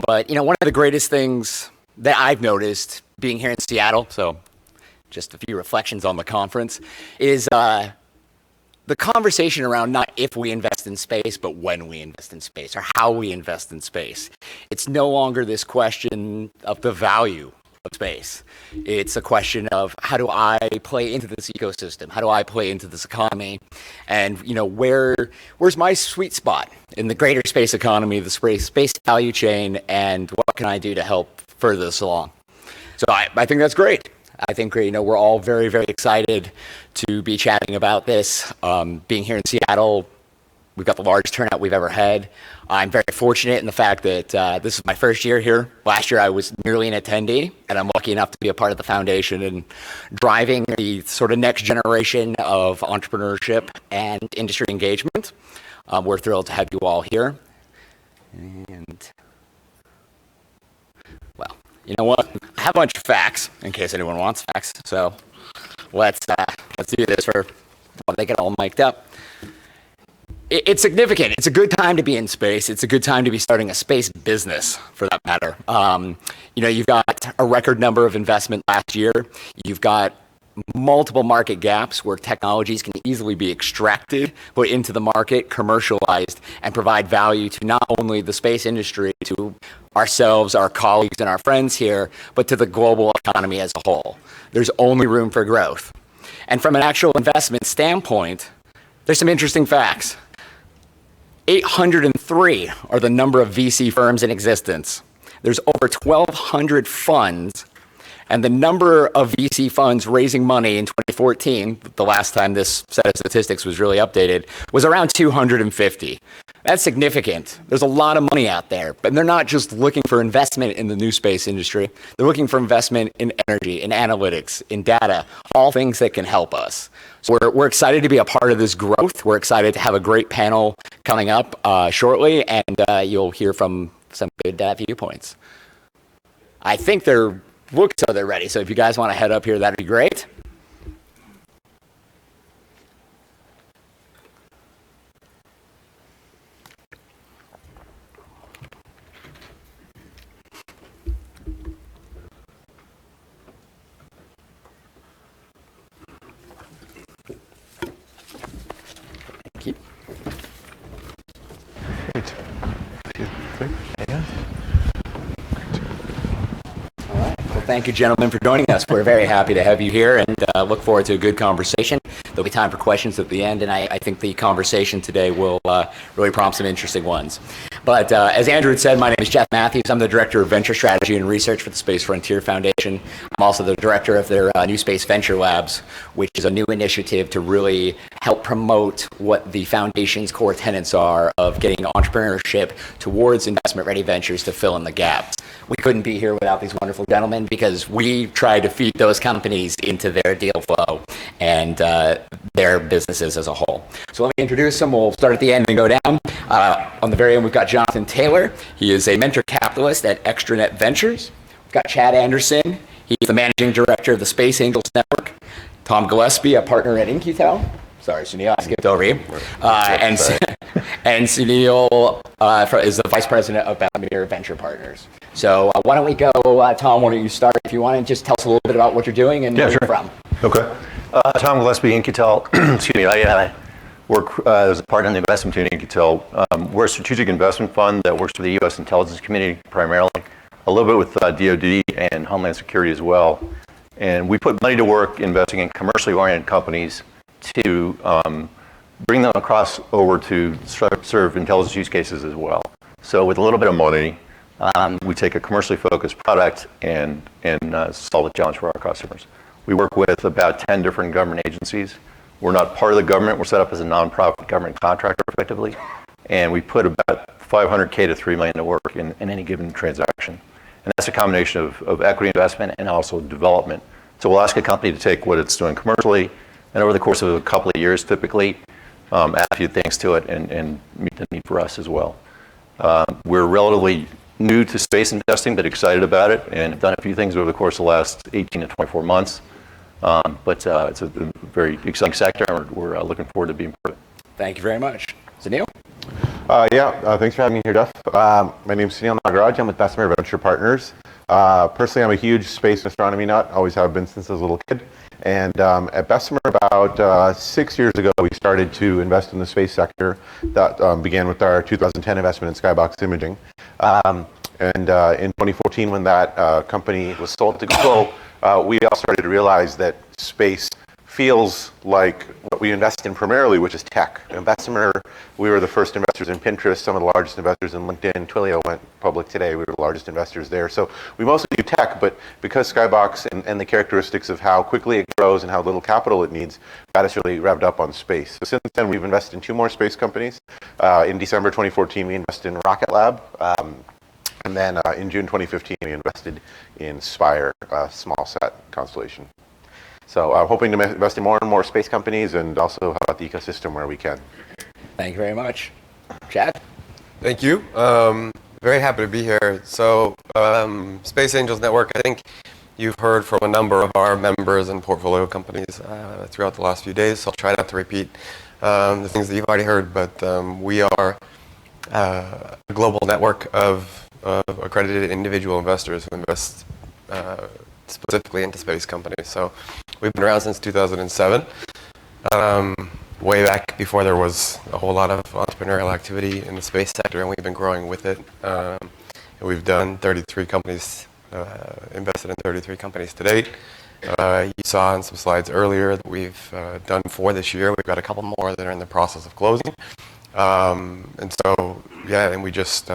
but one of the greatest things that I've noticed being here in Seattle, so just a few reflections on the conference, is the conversation around not if we invest in space, but when we invest in space or how we invest in space. It's no longer this question of the value of space. It's a question of how do I play into this ecosystem? How do I play into this economy? And where's my sweet spot in the greater space economy, the space value chain, and what can I do to help further this along? So I think that's great. I think we're all very, very excited to be chatting about this. Being here in Seattle, we've got the largest turnout we've ever had. I'm very fortunate in the fact that this is my first year here. Last year I was merely an attendee, and I'm lucky enough to be a part of the foundation and driving the sort of next generation of entrepreneurship and industry engagement. We're thrilled to have you all here. And well, you know what? I have a bunch of facts in case anyone wants facts. So let's do this while they get all mic'd up. It's significant. It's a good time to be in space. It's a good time to be starting a space business, for that matter. You've got a record number of investment last year. You've got multiple market gaps where technologies can easily be extracted, put into the market, commercialized, and provide value to not only the space industry, to ourselves, our colleagues, and our friends here, but to the global economy as a whole. There's only room for growth. And from an actual investment standpoint, there's some interesting facts. 803 are the number of VC firms in existence. There's over 1,200 funds, and the number of VC funds raising money in 2014, the last time this set of statistics was really updated, was around 250. That's significant. There's a lot of money out there, but they're not just looking for investment in the new space industry. They're looking for investment in energy, in analytics, in data, all things that can help us. So we're excited to be a part of this growth. We're excited to have a great panel coming up shortly, and you'll hear from some good viewpoints. I think they're ready. So if you guys want to head up here, that'd be great. Thank you. Great. Yeah. Thank you, gentlemen, for joining us. We're very happy to have you here and look forward to a good conversation. There'll be time for questions at the end, and I think the conversation today will really prompt some interesting ones. But as Andrew had said, my name is Jeff Matthews. I'm the Director of Venture Strategy and Research for the Space Frontier Foundation. I'm also the Director of their NewSpace Venture Labs, which is a new initiative to really help promote what the foundation's core tenets are of getting entrepreneurship towards investment-ready ventures to fill in the gaps. We couldn't be here without these wonderful gentlemen because we try to feed those companies into their deal flow and their businesses as a whole. So let me introduce them. We'll start at the end and go down. On the very end, we've got Jonathan Taylor. He is a venture capitalist at Extranet Ventures. We've got Chad Anderson. He's the managing director of the Space Angels Network. Tom Gillespie, a partner at In-Q-Tel. Sorry, Sunil, I skipped over you. And Sunil is the vice president of Bessemer Venture Partners. So why don't we go, Tom, why don't you start if you want, and just tell us a little bit about what you're doing and where you're from. Okay. Tom Gillespie, In-Q-Tel. Excuse me, I work as a partner in the investment team at In-Q-Tel. We're a strategic investment fund that works for the U.S. intelligence community primarily, a little bit with DoD and Homeland Security as well. And we put money to work investing in commercially oriented companies to bring them across over to serve intelligence use cases as well. So with a little bit of money, we take a commercially focused product and solve a challenge for our customers. We work with about 10 different government agencies. We're not part of the government. We're set up as a nonprofit government contractor effectively. And we put about $500K to $3 million to work in any given transaction. And that's a combination of equity investment and also development. So we'll ask a company to take what it's doing commercially, and over the course of a couple of years, typically, add a few things to it and meet the need for us as well. We're relatively new to space investing, but excited about it, and have done a few things over the course of the last 18 to 24 months. But it's a very exciting sector, and we're looking forward to being part of it. Thank you very much. Sunil? Thanks for having me here, Jeff. My name's Sunil Nagaraj. I'm with Bessemer Venture Partners. Personally, I'm a huge space and astronomy nut. Always have been since I was a little kid. And at Bessemer, about 6 years ago, we started to invest in the space sector. That began with our 2010 investment in Skybox Imaging. In 2014, when that company was sold to Google, we all started to realize that space feels like what we invest in primarily, which is tech. In Bessemer, we were the first investors in Pinterest, some of the largest investors in LinkedIn. Twilio went public today. We were the largest investors there. So we mostly do tech, but because Skybox and the characteristics of how quickly it grows and how little capital it needs, got us really revved up on space. So since then, we've invested in 2 more space companies. In December 2014, we invested in Rocket Lab. And then in June 2015, we invested in Spire, a small sat constellation. So hoping to invest in more and more space companies and also help out the ecosystem where we can. Thank you very much. Chad? Thank you. Very happy to be here. So Space Angels Network, I think you've heard from a number of our members and portfolio companies throughout the last few days. So I'll try not to repeat the things that you've already heard, but we are a global network of accredited individual investors who invest specifically into space companies. So we've been around since 2007, way back before there was a whole lot of entrepreneurial activity in the space sector, and we've been growing with it. And we've done 33 companies, invested in 33 companies to date. You saw on some slides earlier that we've done 4 this year. We've got a couple more that are in the process of closing. And so, yeah, and we just,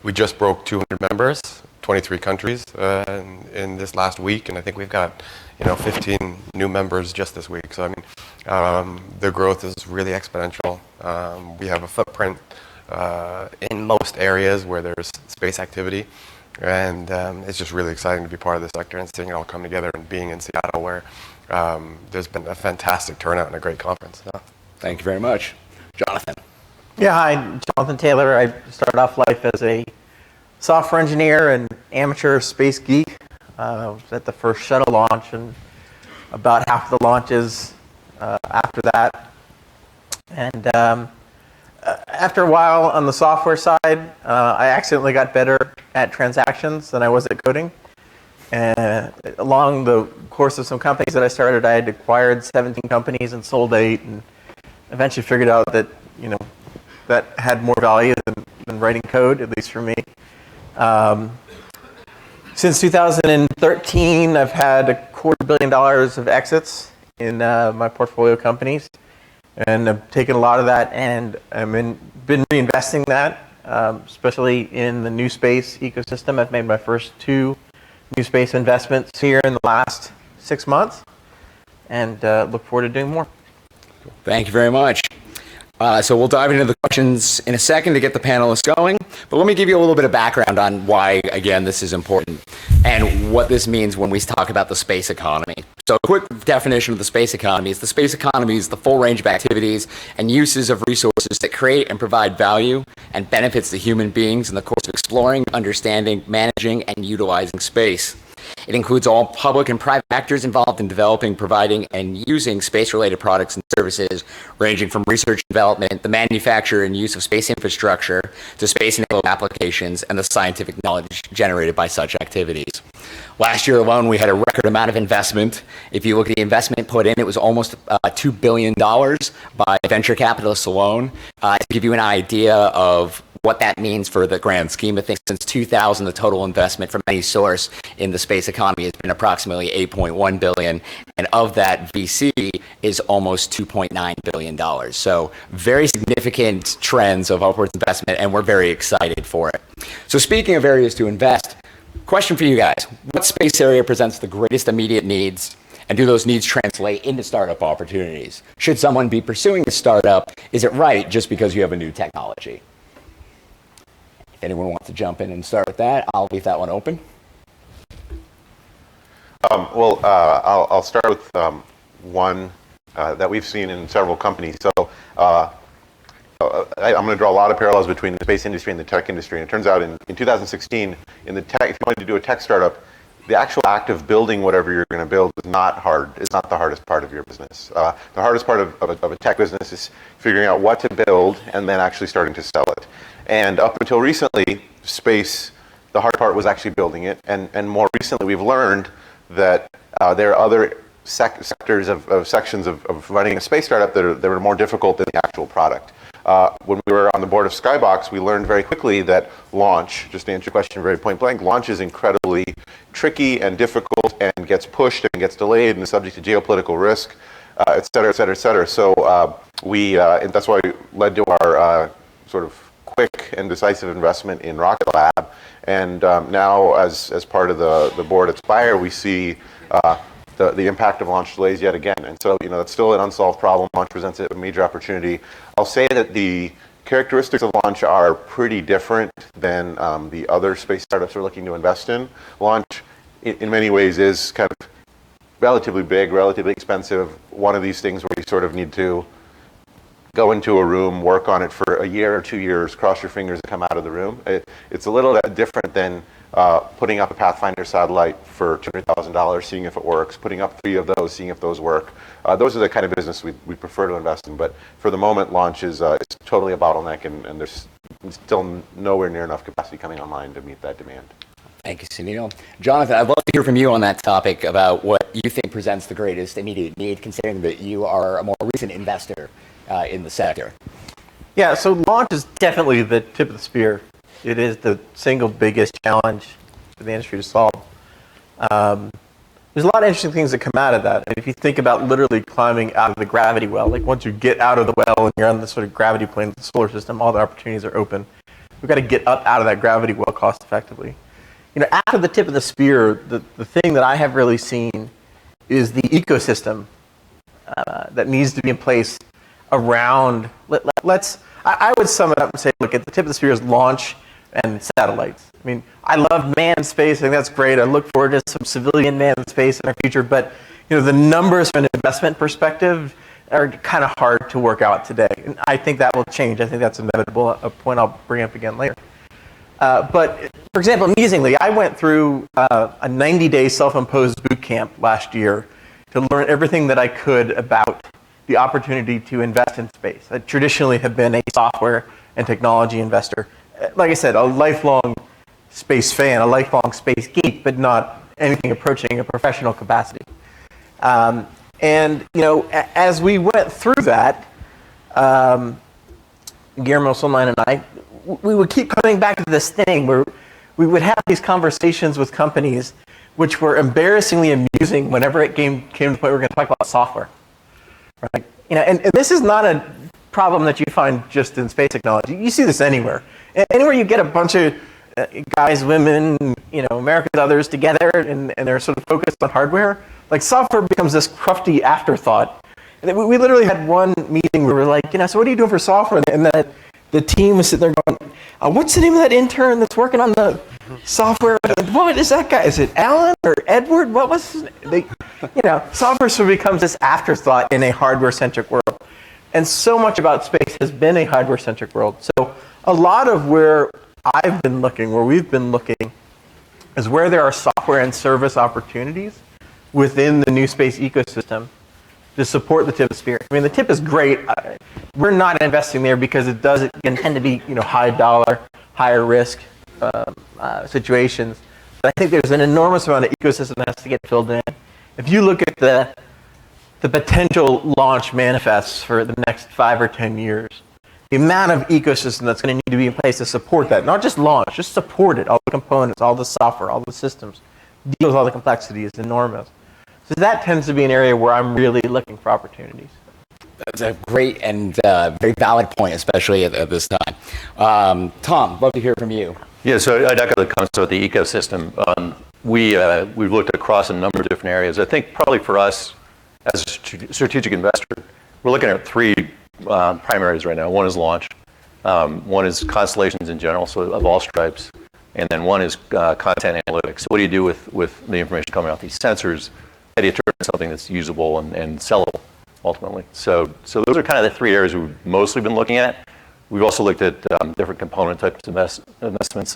we just broke 200 members, 23 countries in this last week, and I think we've got 15 new members just this week. So the growth is really exponential. We have a footprint in most areas where there's space activity, and it's just really exciting to be part of this sector and seeing it all come together, and being in Seattle where there's been a fantastic turnout and a great conference. Thank you very much. Jonathan? Yeah, hi, Jonathan Taylor. I started off life as a software engineer and amateur space geek. I was at the first shuttle launch and about half the launches after that. And after a while on the software side, I accidentally got better at transactions than I was at coding. And along the course of some companies that I started, I had acquired 17 companies and sold 8, and eventually figured out that that had more value than writing code, at least for me. Since 2013, I've had $250 million of exits in my portfolio companies, and I've taken a lot of that and been reinvesting that, especially in the NewSpace ecosystem. I've made my first 2 NewSpace investments here in the last 6 months, and look forward to doing more. Thank you very much. So we'll dive into the questions in a second to get the panelists going, but let me give you a little bit of background on why, again, this is important and what this means when we talk about the space economy. So a quick definition of the space economy is the full range of activities and uses of resources that create and provide value and benefits to human beings in the course of exploring, understanding, managing, and utilizing space. It includes all public and private actors involved in developing, providing, and using space-related products and services, ranging from research and development, the manufacture and use of space infrastructure, to space-enabled applications and the scientific knowledge generated by such activities. Last year alone, we had a record amount of investment. If you look at the investment put in, it was almost $2 billion by venture capitalists alone. To give you an idea of what that means for the grand scheme of things, since 2000, the total investment from any source in the space economy has been approximately $8.1 billion, and of that, VC is almost $2.9 billion. So very significant trends of upwards investment, and we're very excited for it. So speaking of areas to invest, question for you guys: what space area presents the greatest immediate needs, and do those needs translate into startup opportunities? Should someone be pursuing a startup, is it right just because you have a new technology? If anyone wants to jump in and start with that, I'll leave that one open. I'll start with one that we've seen in several companies. So I'm going to draw a lot of parallels between the space industry and the tech industry. And it turns out in 2016, in the tech, if you wanted to do a tech startup, the actual act of building whatever you're going to build is not hard. It's not the hardest part of your business. The hardest part of a tech business is figuring out what to build and then actually starting to sell it. And up until recently, space, the hard part was actually building it. And more recently, we've learned that there are other sectors of sections of running a space startup that are more difficult than the actual product. When we were on the board of Skybox, we learned very quickly that launch, just to answer your question very point blank, launch is incredibly tricky and difficult and gets pushed and gets delayed and is subject to geopolitical risk, et cetera, et cetera, et cetera. So and that's why we led to our sort of quick and decisive investment in Rocket Lab. And now, as part of the board at Spire, we see the impact of launch delays yet again. And so, that's still an unsolved problem. Launch presents a major opportunity. I'll say that the characteristics of launch are pretty different than the other space startups we're looking to invest in. Launch, in many ways, is kind of relatively big, relatively expensive. One of these things where you sort of need to go into a room, work on it for a year or 2 years, cross your fingers and come out of the room. It's a little different than putting up a Pathfinder satellite for $200,000, seeing if it works, putting up 3 of those, seeing if those work. Those are the kind of business we prefer to invest in. But for the moment, launch is it's totally a bottleneck, and there's still nowhere near enough capacity coming online to meet that demand. Thank you, Sunil. Jonathan, I'd love to hear from you on that topic about what you think presents the greatest immediate need, considering that you are a more recent investor in the sector. Yeah, so launch is definitely the tip of the spear. It is the single biggest challenge for the industry to solve. There's a lot of interesting things that come out of that. If you think about literally climbing out of the gravity well, like once you get out of the well and you're on the sort of gravity plane of the solar system, all the opportunities are open. We've got to get up out of that gravity well cost effectively. After the tip of the spear, the thing that I have really seen is the ecosystem that needs to be in place around, I would sum it up and say, look, at the tip of the spear is launch and satellites. I mean, I love manned space. I think that's great. I look forward to some civilian manned space in our future. But, the numbers from an investment perspective are kind of hard to work out today. And I think that will change. I think that's inevitable, a point I'll bring up again later. But, for example, amusingly, I went through a 90-day self-imposed boot camp last year to learn everything that I could about the opportunity to invest in space. I traditionally have been a software and technology investor. Like I said, a lifelong space fan, a lifelong space geek, but not anything approaching a professional capacity. As we went through that, Guillermo Solman and I, we would keep coming back to this thing where we would have these conversations with companies which were embarrassingly amusing whenever it came to the point where we're going to talk about software. Right? And this is not a problem that you find just in space technology. You see this anywhere. Anywhere you get a bunch of guys, women, Americans, others together, and they're sort of focused on hardware, like software becomes this crufty afterthought. And we literally had one meeting where we were like, so what are you doing for software? And the team was sitting there going, what's the name of that intern that's working on the software? What is that guy? Is it Alan or Edward? What was his name? Software sort of becomes this afterthought in a hardware-centric world. And so much about space has been a hardware-centric world. So a lot of where I've been looking, where we've been looking, is where there are software and service opportunities within the NewSpace ecosystem to support the tip of the spear. I mean, the tip is great. We're not investing there because it can tend to be, high dollar, higher risk situations. But I think there's an enormous amount of ecosystem that has to get filled in. If you look at the potential launch manifests for the next 5 or 10 years, the amount of ecosystem that's going to need to be in place to support that, not just launch, just support it, all the components, all the software, all the systems, deal with all the complexity is enormous. So that tends to be an area where I'm really looking for opportunities. That's a great and very valid point, especially at this time. Tom, love to hear from you. Yeah, so I'd echo the comments about the ecosystem. We've looked across a number of different areas. I think probably for us, as a strategic investor, we're looking at 3 primaries right now. One is launch, one is constellations in general, so of all stripes, and then one is content analytics. So what do you do with the information coming off these sensors? How do you turn it into something that's usable and sellable, ultimately? So those are kind of the 3 areas we've mostly been looking at. We've also looked at different component types of investments.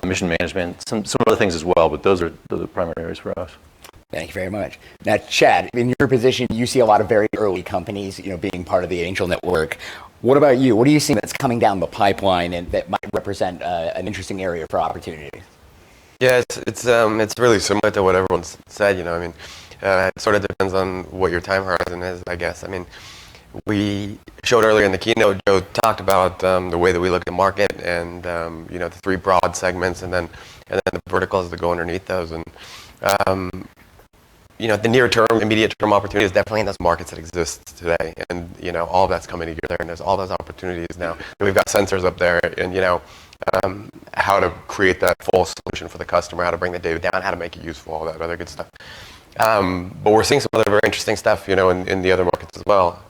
mission management, some other things as well, but those are the primary areas for us. Thank you very much. Now, Chad, in your position, you see a lot of very early companies, being part of the angel network. What about you? What do you see that's coming down the pipeline and that might represent an interesting area for opportunities? Yeah, it's really similar to what everyone's said. It sort of depends on what your time horizon is, I guess. We showed earlier in the keynote, Joe talked about the way that we look at the market and the three broad segments, and then the verticals that go underneath those. And the near term, immediate term opportunity is definitely in those markets that exist today, and all of that's coming together, and there's all those opportunities now. And we've got sensors up there, and how to create that full solution for the customer, how to bring the data down, how to make it useful, all that other good stuff. But we're seeing some other very interesting stuff, in the other markets as well.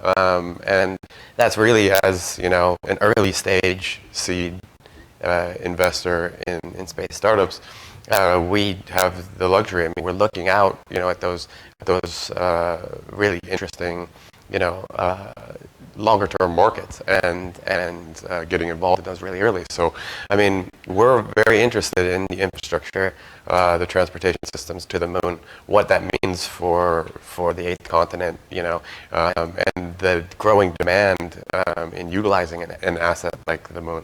And that's really as, an early stage seed investor in space startups. We have the luxury. We're looking out, at those really interesting, longer term markets and getting involved in those really early. So, we're very interested in the infrastructure, the transportation systems to the moon, what that means for the eighth continent, and the growing demand in utilizing an asset like the moon.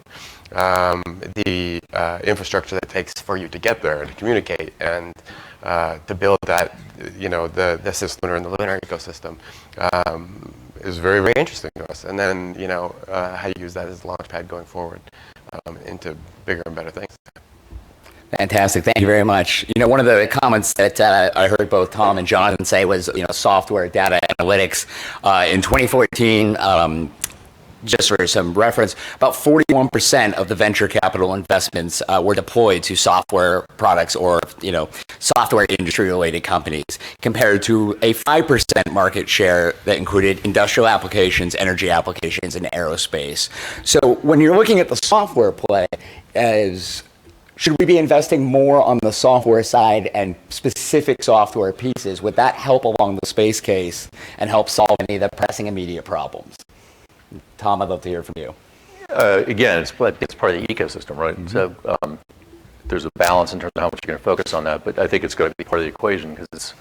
The infrastructure that it takes for you to get there, to communicate, and to build that, the cislunar and the lunar ecosystem, is very, very interesting to us. And then, how you use that as a launch pad going forward into bigger and better things. Fantastic. Thank you very much. One of the comments that I heard both Tom and Jonathan say was, software data analytics. In 2014, just for some reference, about 41% of the venture capital investments were deployed to software products or, software industry-related companies, compared to a 5% market share that included industrial applications, energy applications, and aerospace. So when you're looking at the software play, should we be investing more on the software side and specific software pieces? Would that help along the space case and help solve any of the pressing immediate problems? Tom, I'd love to hear from you. Again, it's part of the ecosystem, right? Mm-hmm. So there's a balance in terms of how much you're going to focus on that, but I think it's going to be part of the equation because it's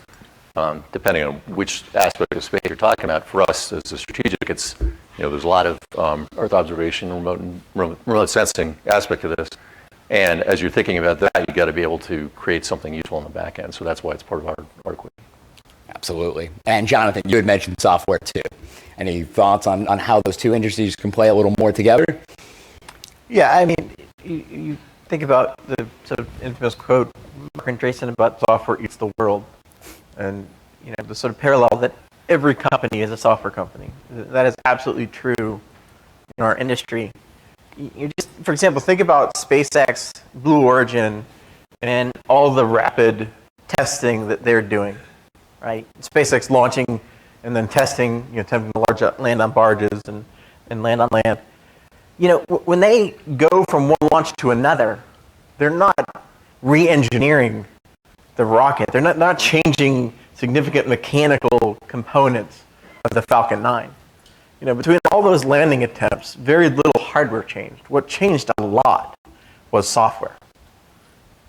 depending on which aspect of space you're talking about. For us, as a strategic, it's there's a lot of Earth observation, remote sensing aspect of this, and as you're thinking about that, you got to be able to create something useful on the back end. So that's why it's part of our equation. Absolutely. And Jonathan, you had mentioned software too. Any thoughts on how those two industries can play a little more together? Yeah, you think about the sort of infamous quote, Mark Andreessen, about software eats the world. And, the sort of parallel that every company is a software company. That is absolutely true in our industry. You just, for example, think about SpaceX, Blue Origin, and all the rapid testing that they're doing, right? SpaceX launching and then testing, attempting to land on barges and land on land. When they go from one launch to another, they're not re-engineering the rocket. They're not changing significant mechanical components of the Falcon 9. Between all those landing attempts, very little hardware changed. What changed a lot was software.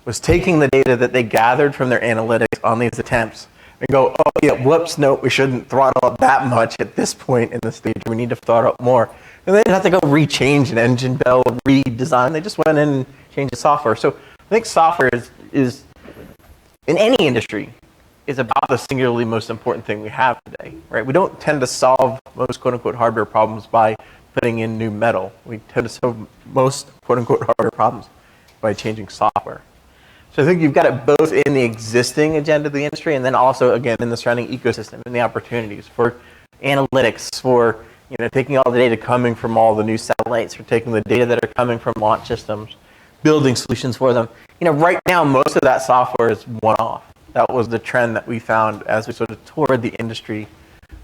Was taking the data that they gathered from their analytics on these attempts and go, oh yeah, whoops, no, we shouldn't throttle up that much at this point in the stage. We need to throttle up more. And they didn't have to go re-change an engine bell, redesign. They just went in and changed the software. So I think software is in any industry, is about the singularly most important thing we have today, right? We don't tend to solve most quote-unquote hardware problems by putting in new metal. We tend to solve most quote-unquote hardware problems by changing software. So I think you've got it both in the existing agenda of the industry and then also, again, in the surrounding ecosystem and the opportunities for analytics, for taking all the data coming from all the new satellites, for taking the data that are coming from launch systems, building solutions for them. Right now, most of that software is one-off. That was the trend that we found as we sort of toured the industry,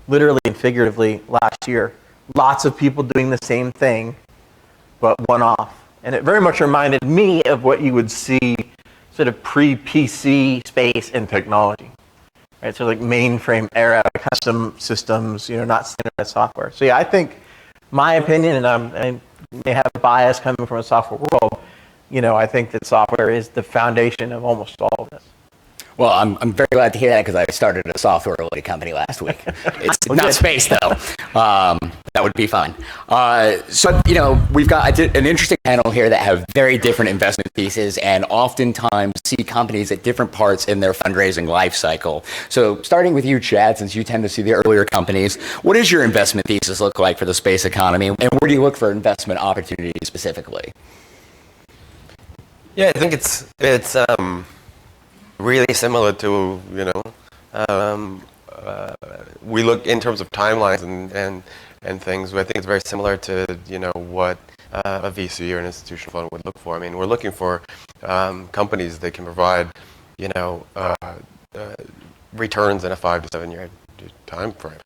literally and figuratively, last year. Lots of people doing the same thing, but one-off. And it very much reminded me of what you would see sort of pre-PC space and technology. Right? So like mainframe era, custom systems, not standardized software. So yeah, I think my opinion, and I may have a bias coming from a software world, I think that software is the foundation of almost all of this. Well, I'm very glad to hear that because I started a software-related company last week. It's not space, though. That would be fun. So, we've got an interesting panel here that have very different investment theses and oftentimes see companies at different parts in their fundraising life cycle. So starting with you, Chad, since you tend to see the earlier companies, what does your investment thesis look like for the space economy, and where do you look for investment opportunities specifically? Yeah, I think it's really similar to, we look in terms of timelines and things. I think it's very similar to, what a VC or an institutional fund would look for. I mean, we're looking for companies that can provide, returns in a 5 to 7 year time frame.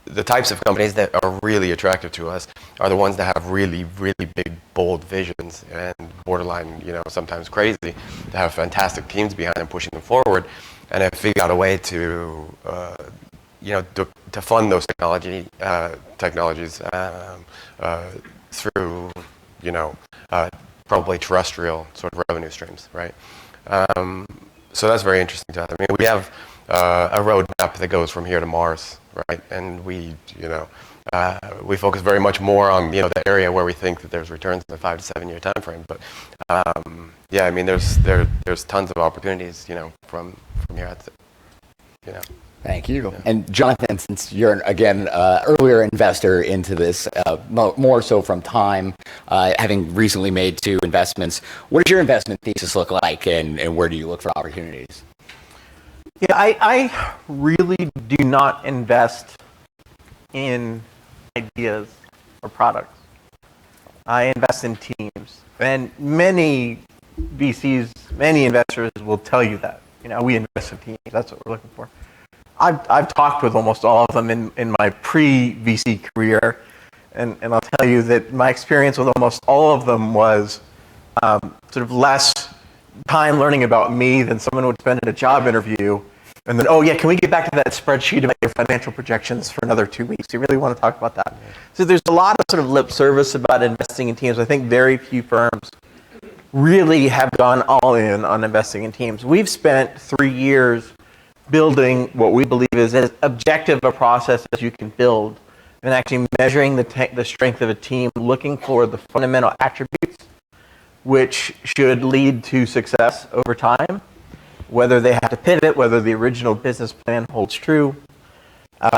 The types of companies that are really attractive to us are the ones that have really, really big, bold visions and borderline, sometimes crazy, that have fantastic teams behind them pushing them forward, and have figured out a way to, to fund those technologies through, probably terrestrial sort of revenue streams, right? So that's very interesting to us. I mean, we have a roadmap that goes from here to Mars, right? And we focus very much more on, the area where we think that there's returns in the 5 to 7 year time frame. But yeah, I mean, there's tons of opportunities, from here. Thank you. Yeah. And Jonathan, since you're, again, earlier investor into this, more so from time, having recently made 2 investments, what does your investment thesis look like, and where do you look for opportunities? Yeah, I really do not invest in ideas or products. I invest in teams. And many VCs, many investors will tell you that. We invest in teams. That's what we're looking for. I've talked with almost all of them in my pre-VC career, and I'll tell you that my experience with almost all of them was sort of less time learning about me than someone would spend in a job interview, and then, oh yeah, can we get back to that spreadsheet about your financial projections for another 2 weeks? You really want to talk about that? So there's a lot of sort of lip service about investing in teams. I think very few firms really have gone all in on investing in teams. We've spent 3 years building what we believe is as objective a process as you can build, and actually measuring the strength of a team, looking for the fundamental attributes which should lead to success over time, whether they have to pivot, whether the original business plan holds true.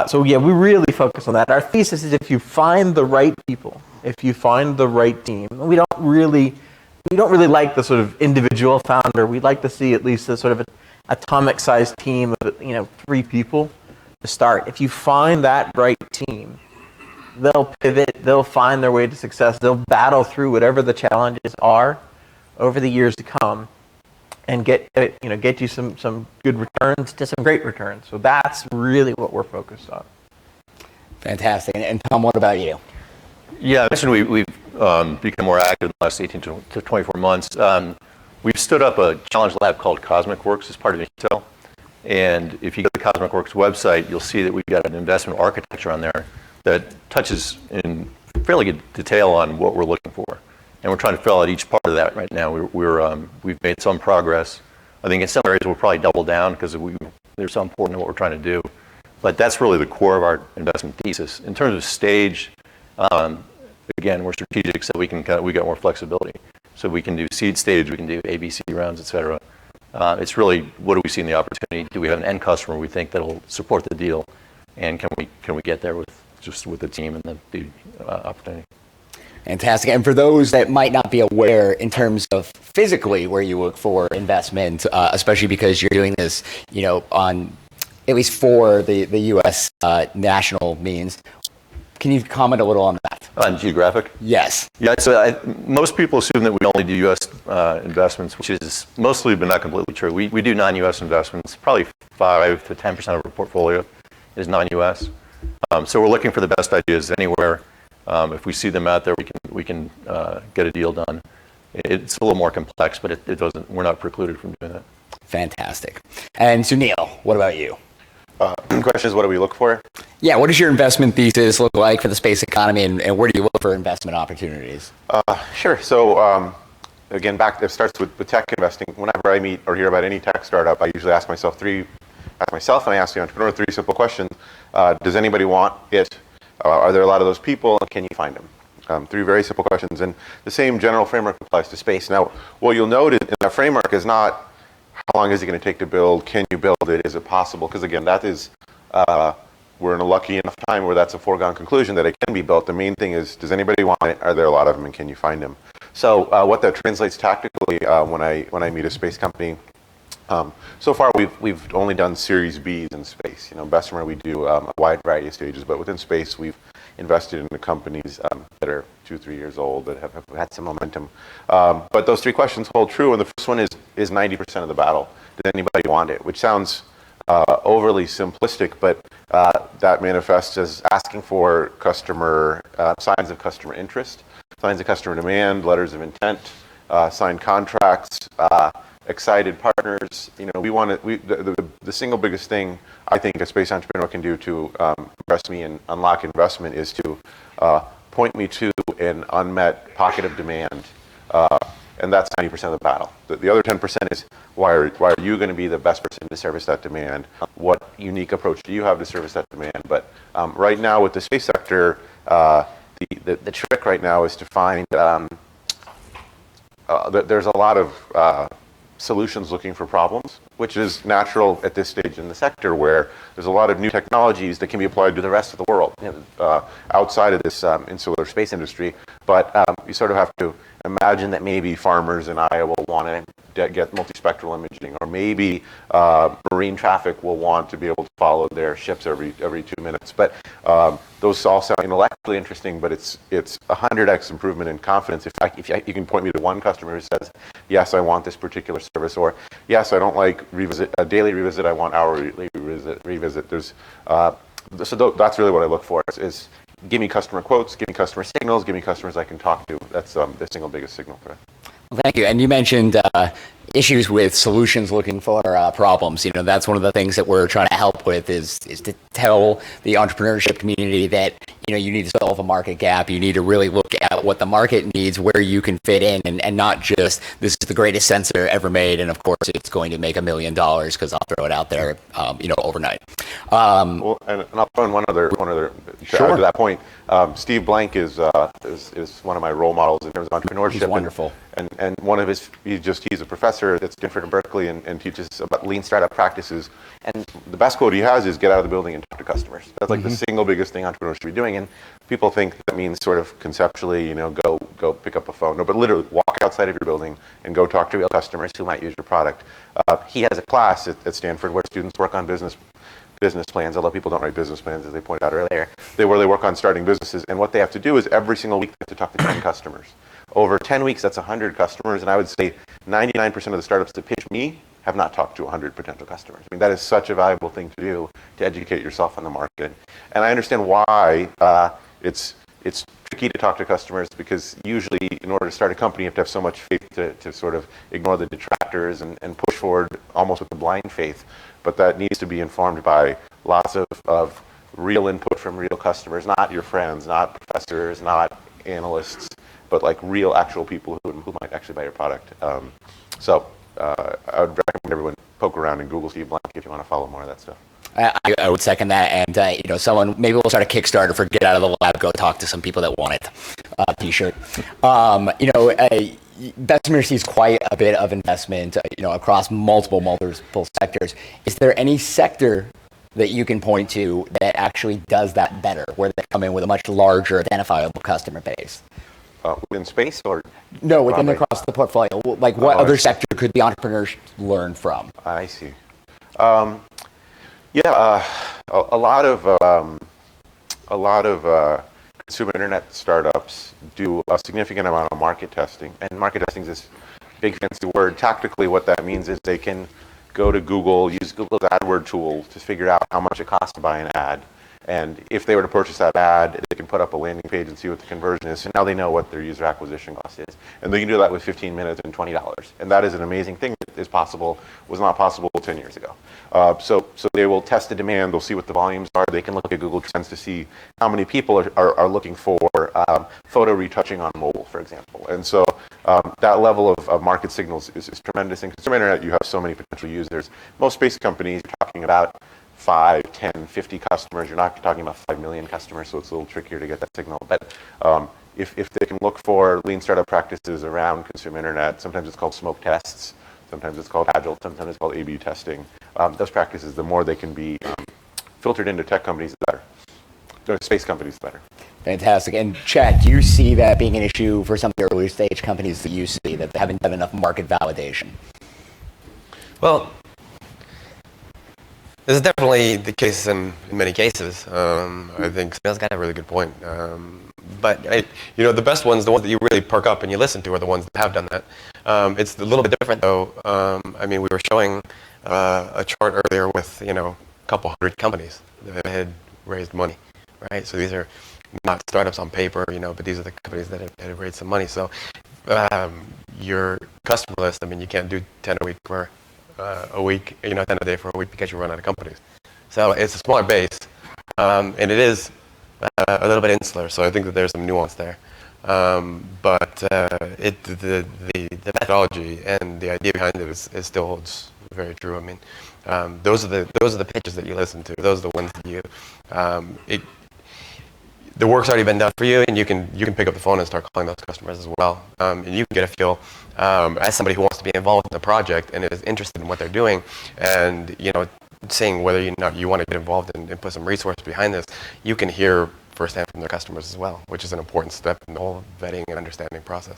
So yeah, we really focus on that. Our thesis is if you find the right people, if you find the right team, we don't really like the sort of individual founder. We'd like to see at least a sort of atomic-sized team of 3 people to start. If you find that right team, they'll pivot, they'll find their way to success, they'll battle through whatever the challenges are over the years to come, and get you some good returns to some great returns. So that's really what we're focused on. Fantastic. And Tom, what about you? Yeah, I mentioned we've become more active in the last 18 to 24 months. We've stood up a challenge lab called Cosmic Works as part of In-Q-Tel. And if you go to the Cosmic Works website, you'll see that we've got an investment architecture on there that touches in fairly good detail on what we're looking for. And we're trying to fill out each part of that right now. We've made some progress. I think in some areas we'll probably double down because they're so important to what we're trying to do. But that's really the core of our investment thesis. In terms of stage, again, we're strategic, so we got more flexibility. So we can do seed stage, we can do ABC rounds, et cetera. It's really, what do we see in the opportunity? Do we have an end customer we think that'll support the deal? And can we get there with the team and the opportunity? Fantastic. And for those that might not be aware in terms of physically where you look for investment, especially because you're doing this, on at least for the U.S. National means, can you comment a little on that? On geographic? Yes. Yeah, so most people assume that we only do U.S. investments, which is mostly but not completely true. We do non-U.S. investments. Probably 5 to 10% of our portfolio is non-U.S. So we're looking for the best ideas anywhere. If we see them out there, we can get a deal done. It's a little more complex, but it doesn't. We're not precluded from doing that. Fantastic. And Sunil, what about you? The question is, what do we look for? Yeah, what does your investment thesis look like for the space economy, and where do you look for investment opportunities? Sure. So again, it starts with tech investing. Whenever I meet or hear about any tech startup, I usually ask myself and I ask the entrepreneur three simple questions. Does anybody want it? Are there a lot of those people? And can you find them? Three very simple questions. And the same general framework applies to space. Now, what you'll note in that framework is not how long is it going to take to build? Can you build it? Is it possible? Because again, that is, we're in a lucky enough time where that's a foregone conclusion that it can be built. The main thing is, does anybody want it? Are there a lot of them? And can you find them? So what that translates tactically when I meet a space company, so far we've only done Series Bs in space. Bessemer, we do a wide variety of stages, but within space we've invested in the companies that are 2-3 years old that have had some momentum. But those three questions hold true, and the first one is 90% of the battle. Does anybody want it? Which sounds overly simplistic, but that manifests as asking for signs of customer interest, signs of customer demand, letters of intent, signed contracts, excited partners. The single biggest thing I think a space entrepreneur can do to impress me and unlock investment is to point me to an unmet pocket of demand, and that's 90% of the battle. The other 10% is why are you going to be the best person to service that demand? What unique approach do you have to service that demand? But right now with the space sector, the trick right now is to find there's a lot of solutions looking for problems, which is natural at this stage in the sector where there's a lot of new technologies that can be applied to the rest of the world outside of this insular space industry. But you sort of have to imagine that maybe farmers in Iowa will want to get multispectral imaging, or maybe marine traffic will want to be able to follow their ships every 2 minutes. But those all sound intellectually interesting, but it's 100x improvement in confidence if you can point me to one customer who says, yes, I want this particular service, or yes, I don't like a daily revisit, I want hourly revisit. There's so that's really what I look for is give me customer quotes, give me customer signals, give me customers I can talk to. That's the single biggest signal threat. Well, thank you. And you mentioned issues with solutions looking for problems. That's one of the things that we're trying to help with is to tell the entrepreneurship community that you need to solve a market gap. You need to really look at what the market needs, where you can fit in, and not just this is the greatest sensor ever made, and of course it's going to make $1 million because I'll throw it out there, overnight. Well, and I'll throw in one other to add to that point. Steve Blank is one of my role models in terms of entrepreneurship. He's wonderful. And one of he's a professor at Stanford and Berkeley and teaches about lean startup practices. And the best quote he has is get out of the building and talk to customers. That's like the single biggest thing entrepreneurs should be doing. And people think that means sort of conceptually, go pick up a phone. No, but literally walk outside of your building and go talk to real customers who might use your product. He has a class at Stanford where students work on business plans, although people don't write business plans, as they pointed out earlier. They work on starting businesses, and what they have to do is every single week they have to talk to 10 customers. Over 10 weeks, that's 100 customers, and I would say 99% of the startups that pitch me have not talked to 100 potential customers. I mean, that is such a valuable thing to do to educate yourself on the market. And I understand why it's tricky to talk to customers, because usually in order to start a company, you have to have so much faith to sort of ignore the detractors and push forward almost with a blind faith. But that needs to be informed by lots of real input from real customers, not your friends, not professors, not analysts, but like real actual people who might actually buy your product. So I would recommend everyone poke around and Google Steve Blank if you want to follow more of that stuff. I would second that, and someone maybe we'll start a Kickstarter for Get Out of the Lab, go talk to some people that want it T-shirt. Bessemer sees quite a bit of investment, across multiple sectors. Is there any sector that you can point to that actually does that better, where they come in with a much larger identifiable customer base? Within space or? No, across the portfolio. Like what other sector could the entrepreneurs learn from? I see. A lot of consumer internet startups do a significant amount of market testing, and market testing is this big fancy word. Tactically, what that means is they can go to Google, use Google's AdWord tool to figure out how much it costs to buy an ad, And if they were to purchase that ad, they can put up a landing page and see what the conversion is. So now they know what their user acquisition cost is. And they can do that with 15 minutes and $20. And that is an amazing thing that is possible, was not possible 10 years ago. So they will test the demand, they'll see what the volumes are, they can look at Google Trends to see how many people are looking for photo retouching on mobile, for example. And so that level of market signals is tremendous. In consumer internet, you have so many potential users. Most space companies, you're talking about 5, 10, 50 customers. You're not talking about 5 million customers, so it's a little trickier to get that signal. But if they can look for lean startup practices around consumer internet, sometimes it's called smoke tests, sometimes it's called agile, sometimes it's called A/B testing. Those practices, the more they can be filtered into tech companies, the better. Space companies, the better. Fantastic. And Chad, do you see that being an issue for some of the early stage companies that you see, that they haven't done enough market validation? Well, this is definitely the case in many cases. I think Sunil's got a really good point. But the best ones, the ones that you really perk up and you listen to, are the ones that have done that. It's a little bit different, though. I mean, we were showing a chart earlier with a couple hundred companies that had raised money, right? So these are not startups on paper, but these are the companies that have raised some money. So your customer list, I mean, you can't do 10 a week for a week, 10 a day for a week because you run out of companies. So it's a smaller base, and it is a little bit insular. So I think that there's some nuance there. But the methodology and the idea behind it is still holds very true. I mean, those are the pitches that you listen to. Those are the ones that you the work's already been done for you, and you can pick up the phone and start calling those customers as well. And you can get a feel as somebody who wants to be involved in the project and is interested in what they're doing, and seeing whether you want to get involved and put some resources behind this. You can hear firsthand from their customers as well, which is an important step in the whole vetting and understanding process.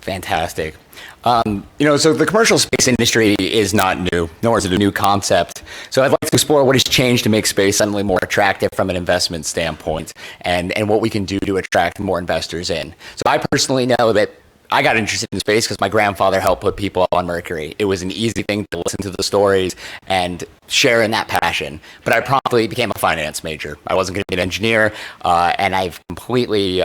Fantastic. So the commercial space industry is not new, nor is it a new concept. So I'd like to explore what has changed to make space suddenly more attractive from an investment standpoint, and what we can do to attract more investors in. So I personally know that I got interested in space because my grandfather helped put people on Mercury. It was an easy thing to listen to the stories and share in that passion. But I promptly became a finance major. I wasn't going to be an engineer, and I've completely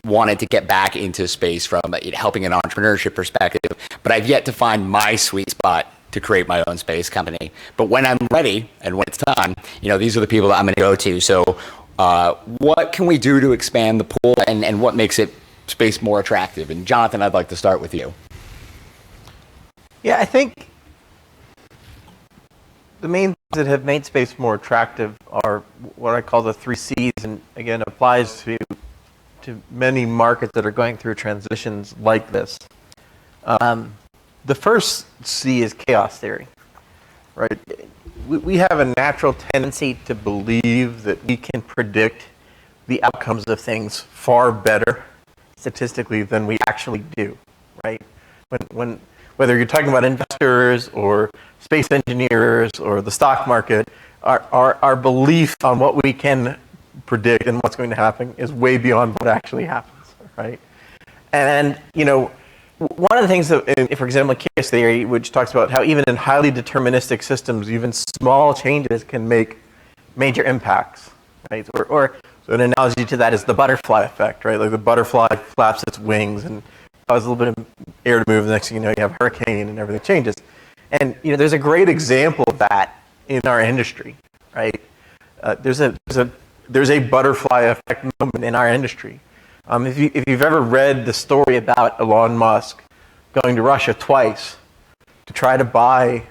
wanted to get back into space from helping an entrepreneurship perspective, but I've yet to find my sweet spot to create my own space company. But when I'm ready and when it's time, these are the people that I'm going to go to. So what can we do to expand the pool, and what makes it space more attractive? And Jonathan, I'd like to start with you. Yeah, I think the main things that have made space more attractive are what I call the 3 C's, and again applies to many markets that are going through transitions like this. The first C is chaos theory, right? We have a natural tendency to believe that we can predict the outcomes of things far better statistically than we actually do, right? Whether you're talking about investors or space engineers or the stock market, our belief on what we can predict and what's going to happen is way beyond what actually happens, right? And one of the things that, for example, chaos theory, which talks about how even in highly deterministic systems, even small changes can make major impacts, right? Or so an analogy to that is the butterfly effect, right? Like the butterfly flaps its wings and causes a little bit of air to move. The next thing you know, you have a hurricane and everything changes. And there's a great example of that in our industry, right? There's a butterfly effect moment in our industry. If you've ever read the story about Elon Musk going to Russia twice to try to buy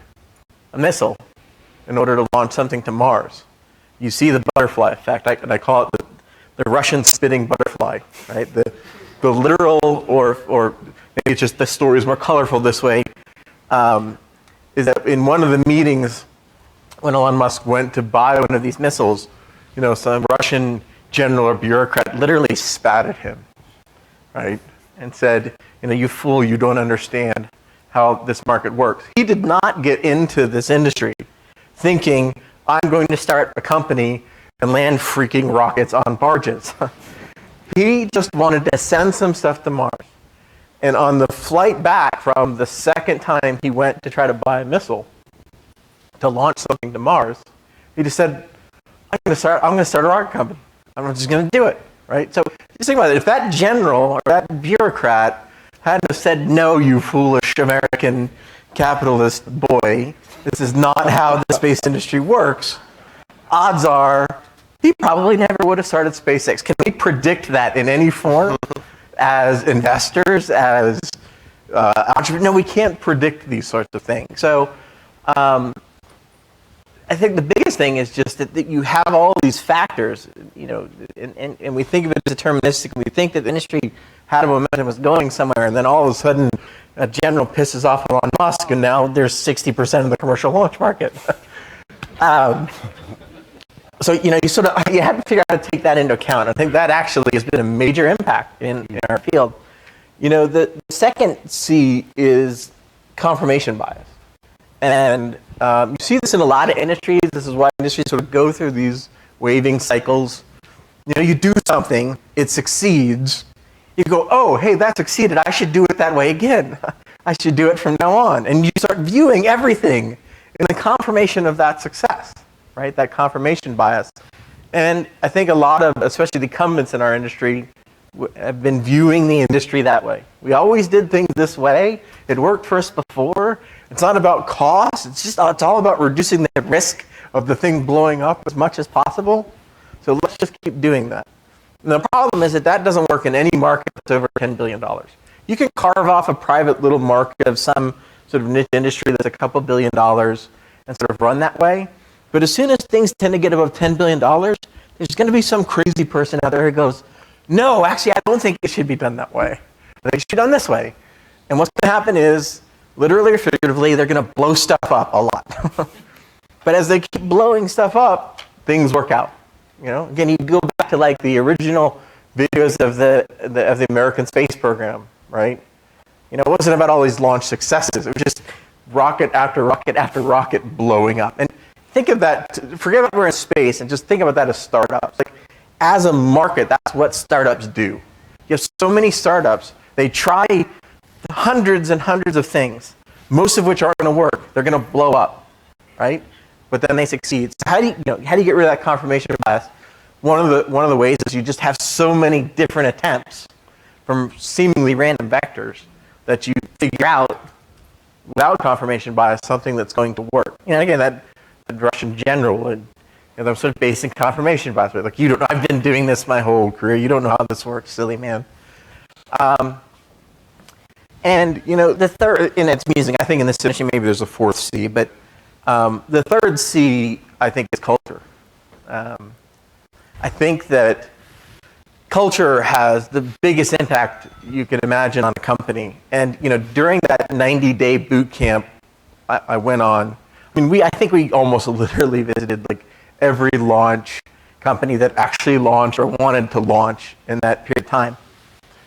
a missile in order to launch something to Mars, you see the butterfly effect. I call it the Russian spitting butterfly, right? The literal, or maybe it's just the story is more colorful this way, is that in one of the meetings when Elon Musk went to buy one of these missiles, some Russian general or bureaucrat literally spat at him, right? And said, you fool, you don't understand how this market works. He did not get into this industry thinking, I'm going to start a company and land freaking rockets on barges. He just wanted to send some stuff to Mars. And on the flight back from the second time he went to try to buy a missile to launch something to Mars, he just said, I'm going to start a rocket company. I'm just going to do it, right? So just think about it. If that general or that bureaucrat hadn't have said, no, you foolish American capitalist boy, this is not how the space industry works, odds are he probably never would have started SpaceX. Can we predict that in any form as investors, as entrepreneurs? No, we can't predict these sorts of things. So I think the biggest thing is just that you have all these factors, you know, and we think of it as deterministic. We think that the industry had a momentum, was going somewhere, and then all of a sudden a general pisses off Elon Musk, and now there's 60% of the commercial launch market. So, you know, you have to figure out how to take that into account. I think that actually has been a major impact in our field. You know, the second C is confirmation bias. And you see this in a lot of industries. This is why industries sort of go through these waving cycles. You know, you do something, it succeeds. You go, oh, hey, that succeeded. I should do it that way again. I should do it from now on. And you start viewing everything in the confirmation of that success, right? That confirmation bias. And I think a lot of, especially the incumbents in our industry, have been viewing the industry that way. We always did things this way. It worked for us before. It's not about cost. It's all about reducing the risk of the thing blowing up as much as possible. So let's just keep doing that. And the problem is that doesn't work in any market that's over $10 billion. You can carve off a private little market of some sort of niche industry that's a couple $1 billion and sort of run that way. But as soon as things tend to get above $10 billion, there's going to be some crazy person out there who goes, no, actually, I don't think it should be done that way. It should be done this way. And what's going to happen is, literally or figuratively, they're going to blow stuff up a lot. But as they keep blowing stuff up, things work out. You know, again, you go back to like the original videos of the American space program, right? You know, it wasn't about all these launch successes. It was just rocket after rocket after rocket blowing up. And think of that. Forget about we're in space and just think about that as startups. Like, as a market, that's what startups do. You have so many startups. They try hundreds and hundreds of things, most of which aren't going to work. They're going to blow up, right? But then they succeed. So how do you get rid of that confirmation bias? One of the ways is you just have so many different attempts from seemingly random vectors that you figure out without confirmation bias something that's going to work. You know, again, that Russian general, and they're sort of basic confirmation bias. Like, you don't know, I've been doing this my whole career. You don't know how this works, silly man. And you know, the third, and it's amusing. I think in this industry maybe there's a fourth C, but the third C I think is culture. I think that culture has the biggest impact you could imagine on a company. And you know, during that 90-day boot camp I went on, I mean, I think we almost literally visited like every launch company that actually launched or wanted to launch in that period of time.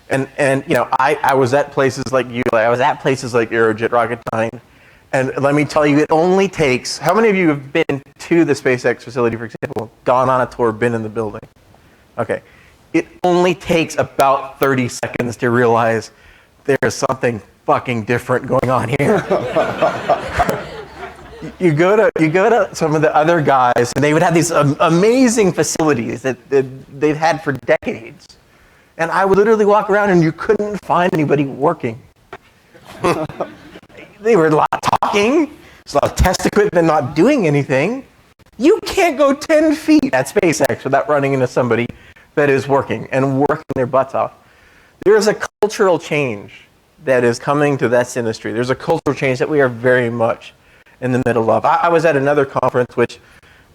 And you know, I was at places like I was at places like Aerojet Rocketdyne, and let me tell you, it only takes, how many of you have been to the SpaceX facility, for example, gone on a tour, been in the building? Okay. It only takes about 30 seconds to realize there's something fucking different going on here. You go to some of the other guys, and they would have these amazing facilities that they've had for decades. And I would literally walk around, and you couldn't find anybody working. They were a lot of talking. There's a lot of test equipment not doing anything. You can't go 10 feet at SpaceX without running into somebody that is working and working their butts off. There is a cultural change that is coming to this industry. There's a cultural change that we are very much in the middle of. I was at another conference, which,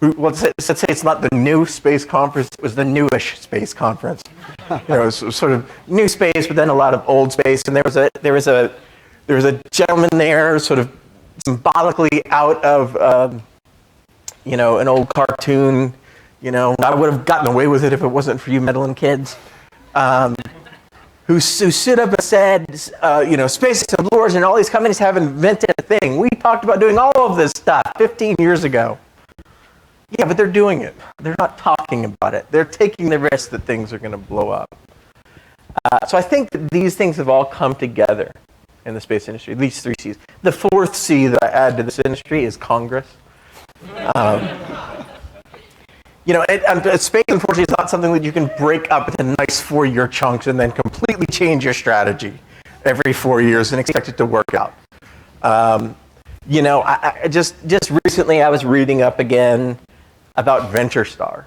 let's say it's not the new space conference, it was the newish space conference. You know, it was sort of new space, but then a lot of old space. And there was a gentleman there, sort of symbolically out of, you know, an old cartoon. You know, I would have gotten away with it if it wasn't for you meddling kids. Who stood up and said, you know, SpaceX and Blue Origin and all these companies have invented a thing. We talked about doing all of this stuff 15 years ago. Yeah, but they're doing it. They're not talking about it. They're taking the risk that things are going to blow up. So I think that these things have all come together in the space industry, these three C's. The fourth C that I add to this industry is Congress. Space, unfortunately, is not something that you can break up into nice 4-year chunks and then completely change your strategy every 4 years and expect it to work out. I just recently I was reading up again about VentureStar.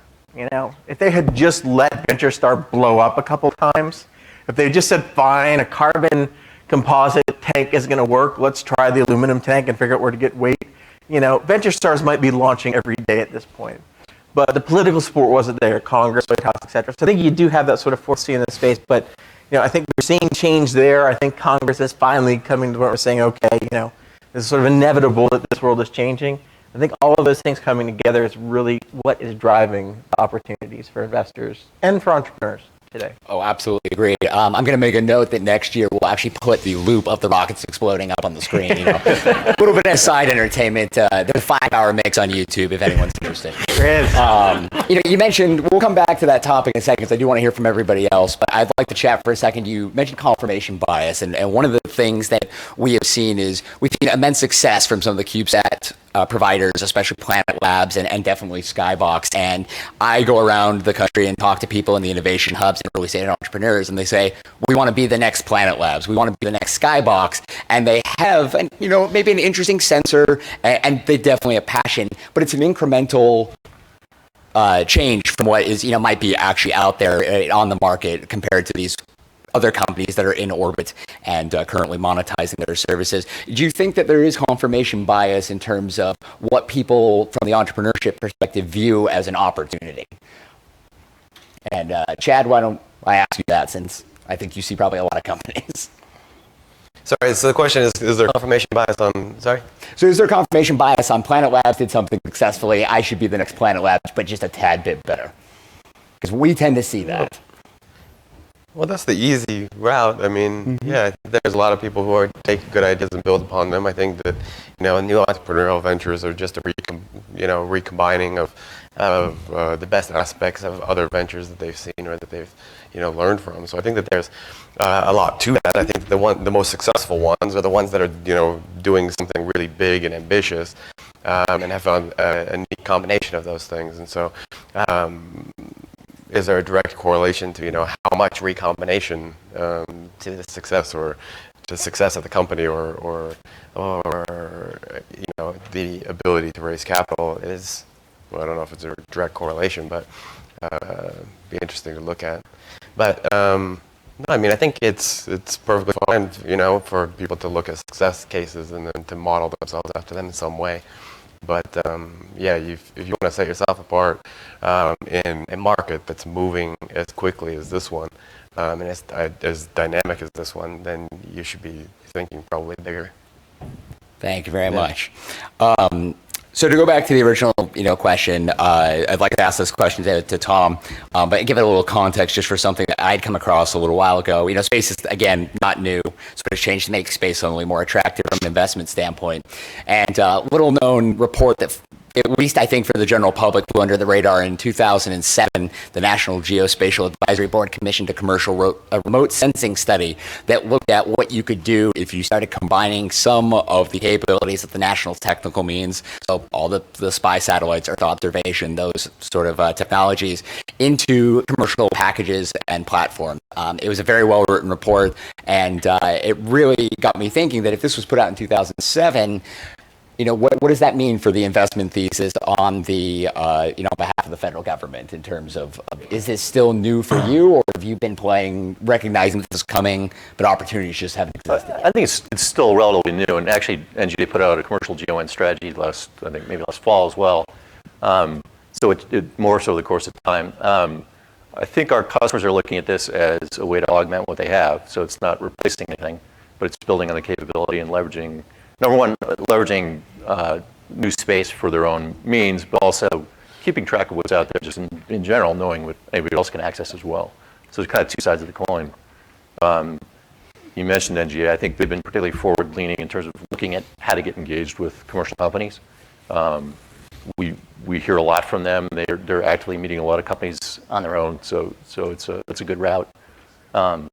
If they had just let VentureStar blow up a couple times, if they just said, fine, a carbon composite tank is going to work, let's try the aluminum tank and figure out where to get weight. VentureStars might be launching every day at this point. But the political support wasn't there, Congress, White House, et cetera. So I think you do have that sort of fourth seat in the space. But I think we're seeing change there. I think Congress is finally coming to where we're saying, okay, this is sort of inevitable that this world is changing. I think all of those things coming together is really what is driving opportunities for investors and for entrepreneurs today. Oh, absolutely agree. I'm going to make a note that next year we'll actually put the loop of the rockets exploding up on the screen. A little bit of side entertainment. There's a 5-hour mix on YouTube if anyone's interested. There is. You mentioned, we'll come back to that topic in a second because I do want to hear from everybody else, but I'd like to chat for a second. You mentioned confirmation bias, and one of the things that we have seen is we've seen immense success from some of the CubeSat providers, especially Planet Labs and definitely Skybox. And I go around the country and talk to people in the innovation hubs and early stage entrepreneurs, and they say, we want to be the next Planet Labs, we want to be the next Skybox. And they have, maybe an interesting sensor, and they definitely have passion, but it's an incremental change from what is, might be actually out there on the market compared to these other companies that are in orbit and currently monetizing their services. Do you think that there is confirmation bias in terms of what people from the entrepreneurship perspective view as an opportunity? And Chad, why don't I ask you that, since I think you see probably a lot of companies. Sorry, so the question is there confirmation bias on, sorry? So is there confirmation bias on Planet Labs did something successfully, I should be the next Planet Labs, but just a tad bit better? Because we tend to see that. Well, that's the easy route. I mean, yeah, there's a lot of people who take good ideas and build upon them. I think that, new entrepreneurial ventures are just a recombining of the best aspects of other ventures that they've seen or that they've, learned from. So I think that there's a lot to that. I think the most successful ones are the ones that are, doing something really big and ambitious, and have found a neat combination of those things. And so, is there a direct correlation to how much recombination to the success or to the success of the company or the ability to raise capital is, well, I don't know if it's a direct correlation, but be interesting to look at. But no, I mean, I think it's perfectly fine for people to look at success cases and then to model themselves after them in some way. But yeah, if you want to set yourself apart in a market that's moving as quickly as this one, and as dynamic as this one, then you should be thinking probably bigger. Thank you very much. So to go back to the original, question, I'd like to ask this question to Tom, but give it a little context just for something that I'd come across a little while ago. Space is, again, not new. Sort of changed to make space only more attractive from an investment standpoint. And little known report that, at least I think for the general public, flew under the radar in 2007, the National Geospatial Advisory Board commissioned a remote sensing study that looked at what you could do if you started combining some of the capabilities of the national technical means, so all the spy satellites, Earth observation, those sort of technologies, into commercial packages and platforms. It was a very well-written report, and it really got me thinking that if this was put out in 2007, what does that mean for the investment thesis on the, on behalf of the federal government in terms of, is this still new for you, or have you been recognizing this is coming, but opportunities just haven't existed yet? I think it's still relatively new, and actually, NGA put out a commercial GON strategy last fall as well. So it more so the course of time. I think our customers are looking at this as a way to augment what they have. So it's not replacing anything, but it's building on the capability and leveraging. Number one, leveraging NewSpace for their own means, but also keeping track of what's out there just in general, knowing what anybody else can access as well. So there's kind of two sides of the coin. You mentioned NGA. I think they've been particularly forward-leaning in terms of looking at how to get engaged with commercial companies. We hear a lot from them. They're actively meeting a lot of companies on their own, so it's a good route. And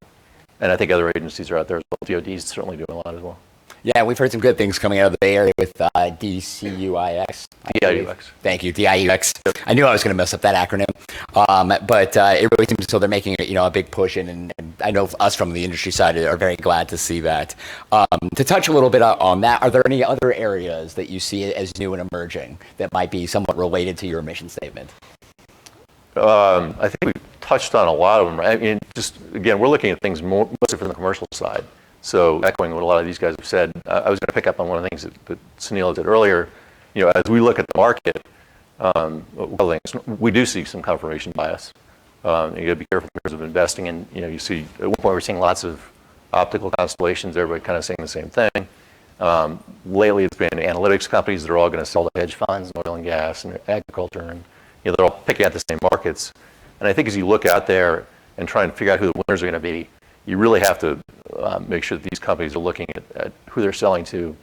I think other agencies are out there as well. DoD's certainly doing a lot as well. Yeah, we've heard some good things coming out of the Bay Area with DCUIX. DIUX. Thank you, DIUX. I knew I was going to mess up that acronym, but it really seems as though they're making a big push, and I know us from the industry side are very glad to see that. To touch a little bit on that, are there any other areas that you see as new and emerging that might be somewhat related to your mission statement? I think we've touched on a lot of them. Right? I mean, just again, we're looking at things mostly from the commercial side. So echoing what a lot of these guys have said, I was going to pick up on one of the things that Sunil did earlier. As we look at the market, we do see some confirmation bias. You got to be careful in terms of investing in. You see at one point we're seeing lots of optical constellations. Everybody kind of saying the same thing. Lately, it's been analytics companies that are all going to sell to hedge funds, oil and gas, and agriculture, and they're all picking at the same markets. And I think as you look out there and try and figure out who the winners are going to be, you really have to make sure that these companies are looking at who they're selling to,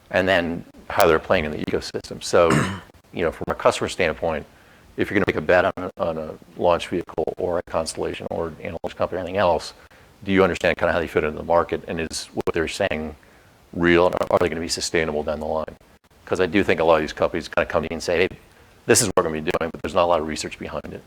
and then how they're playing in the ecosystem. So, from a customer standpoint, if you're going to make a bet on a launch vehicle or a constellation or an analytics company or anything else, do you understand kind of how they fit into the market, and is what they're saying real, and are they going to be sustainable down the line? Because I do think a lot of these companies kind of come to you and say, hey, this is what we're going to be doing, but there's not a lot of research behind it.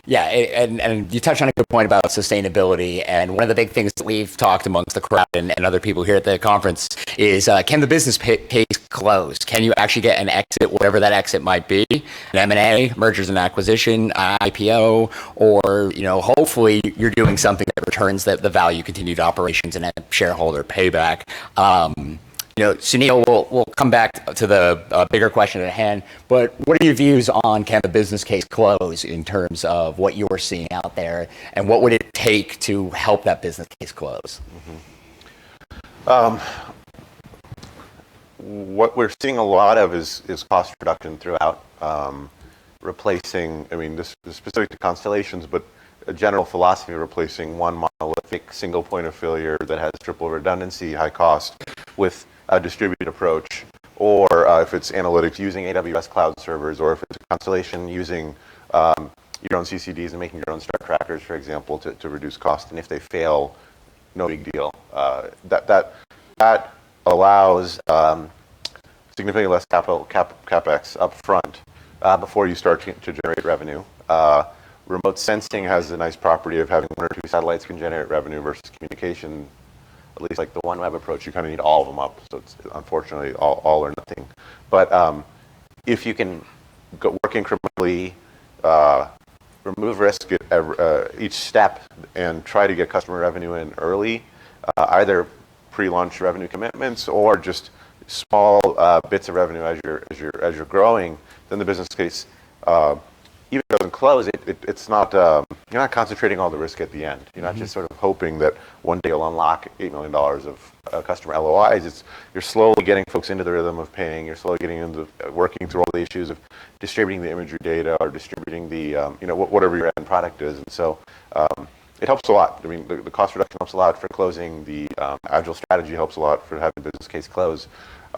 Yeah, and you touched on a good point about sustainability, and one of the big things that we've talked amongst the crowd and other people here at the conference is, can the business case close? Can you actually get an exit, whatever that exit might be, an M&A, mergers and acquisition, IPO, or, hopefully you're doing something that returns the value, continued operations, and a shareholder payback. Sunil, we'll come back to the bigger question at hand, but what are your views on can the business case close in terms of what you're seeing out there, and what would it take to help that business case close? What we're seeing a lot of is cost reduction throughout, replacing, this is specific to constellations, but a general philosophy of replacing one monolithic single point of failure that has triple redundancy, high cost, with a distributed approach, or if it's analytics, using AWS cloud servers, or if it's a constellation, using your own CCDs and making your own star trackers, for example, to reduce cost. And if they fail, no big deal. That allows significantly less capex up front before you start to generate revenue. Remote sensing has a nice property of having one or two satellites can generate revenue versus communication. At least like the OneWeb approach, you kind of need all of them up. So it's unfortunately all or nothing. But if you can work incrementally, remove risk at each step, and try to get customer revenue in early, either pre-launch revenue commitments or just small bits of revenue as you're growing, then the business case, even if it doesn't close, it's not, you're not concentrating all the risk at the end. You're not just sort of hoping that one day you'll unlock $8 million of customer LOIs. You're slowly getting folks into the rhythm of paying. You're slowly getting into working through all the issues of distributing the imagery data or distributing the, whatever your end product is. And so it helps a lot. The cost reduction helps a lot for closing. The agile strategy helps a lot for having the business case close.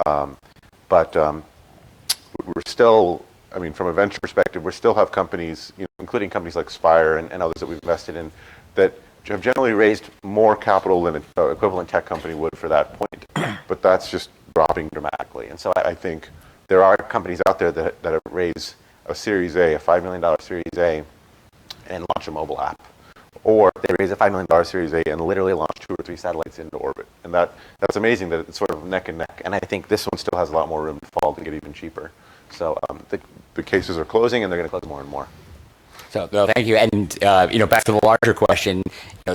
But we're still, from a venture perspective, we still have companies, including companies like Spire and others that we've invested in, that have generally raised more capital than an equivalent tech company would for that point. But that's just dropping dramatically. And so I think there are companies out there that have raised a Series A, a $5 million Series A, and launch a mobile app. Or they raise a $5 million Series A and literally launch 2 or 3 satellites into orbit. And that's amazing that it's sort of neck and neck. And I think this one still has a lot more room to fall to get even cheaper. So the cases are closing, and they're going to close more and more. So thank you. And back to the larger question,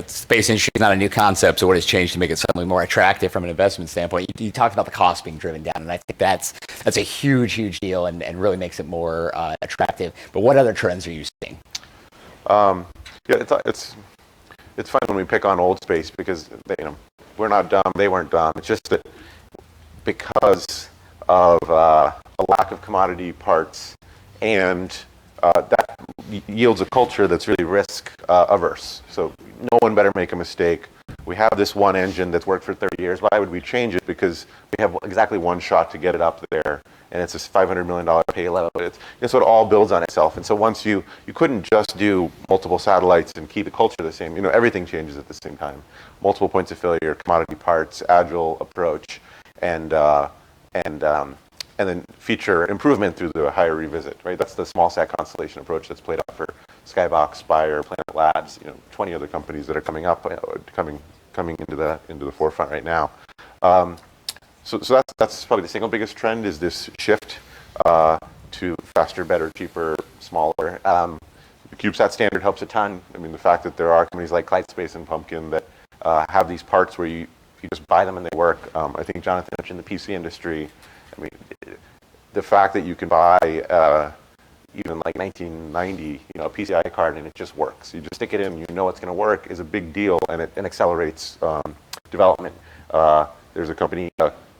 space industry is not a new concept. So what has changed to make it suddenly more attractive from an investment standpoint? You talked about the cost being driven down, and I think that's a huge deal, and really makes it more attractive. But what other trends are you seeing? It's fun when we pick on old space because we're not dumb, they weren't dumb. It's just that because of a lack of commodity parts, and that yields a culture that's really risk averse. So no one better make a mistake. We have this one engine that's worked for 30 years. Why would we change it? Because we have exactly one shot to get it up there, and it's this $500 million payload. So it all builds on itself. And so once you couldn't just do multiple satellites and keep the culture the same. Everything changes at the same time. Multiple points of failure, commodity parts, agile approach. and then feature improvement through the higher revisit, right? That's the small sat constellation approach that's played out for Skybox, Spire, Planet Labs, 20 other companies that are coming up, coming into the forefront right now. So that's probably the single biggest trend, is this shift to faster, better, cheaper, smaller. The CubeSat standard helps a ton. I mean, the fact that there are companies like ClightSpace and Pumpkin that have these parts where you just buy them and they work. I think Jonathan mentioned the PC industry. I mean, the fact that you can buy even like 1990, a PCI card and it just works. You just stick it in, you know it's going to work, is a big deal, and it accelerates development. There's a company,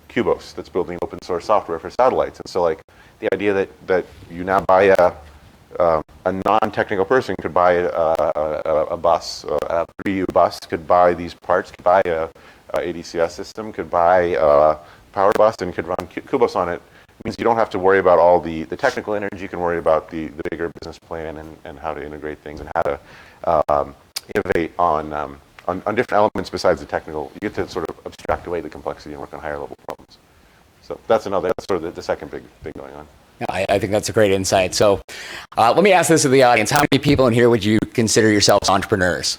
Cubos, that's building open source software for satellites, and so like the idea that you now buy a non-technical person could buy a bus, a 3U bus, could buy these parts, could buy a ADCS system, could buy a power bus, and could run Cubos on it. It means you don't have to worry about all the technical energy. You can worry about the bigger business plan and how to integrate things and how to innovate on different elements besides the technical. You get to sort of abstract away the complexity and work on higher level problems. So that's sort of the second big thing going on. Yeah, I think that's a great insight. So let me ask this to the audience. How many people in here would you consider yourselves entrepreneurs?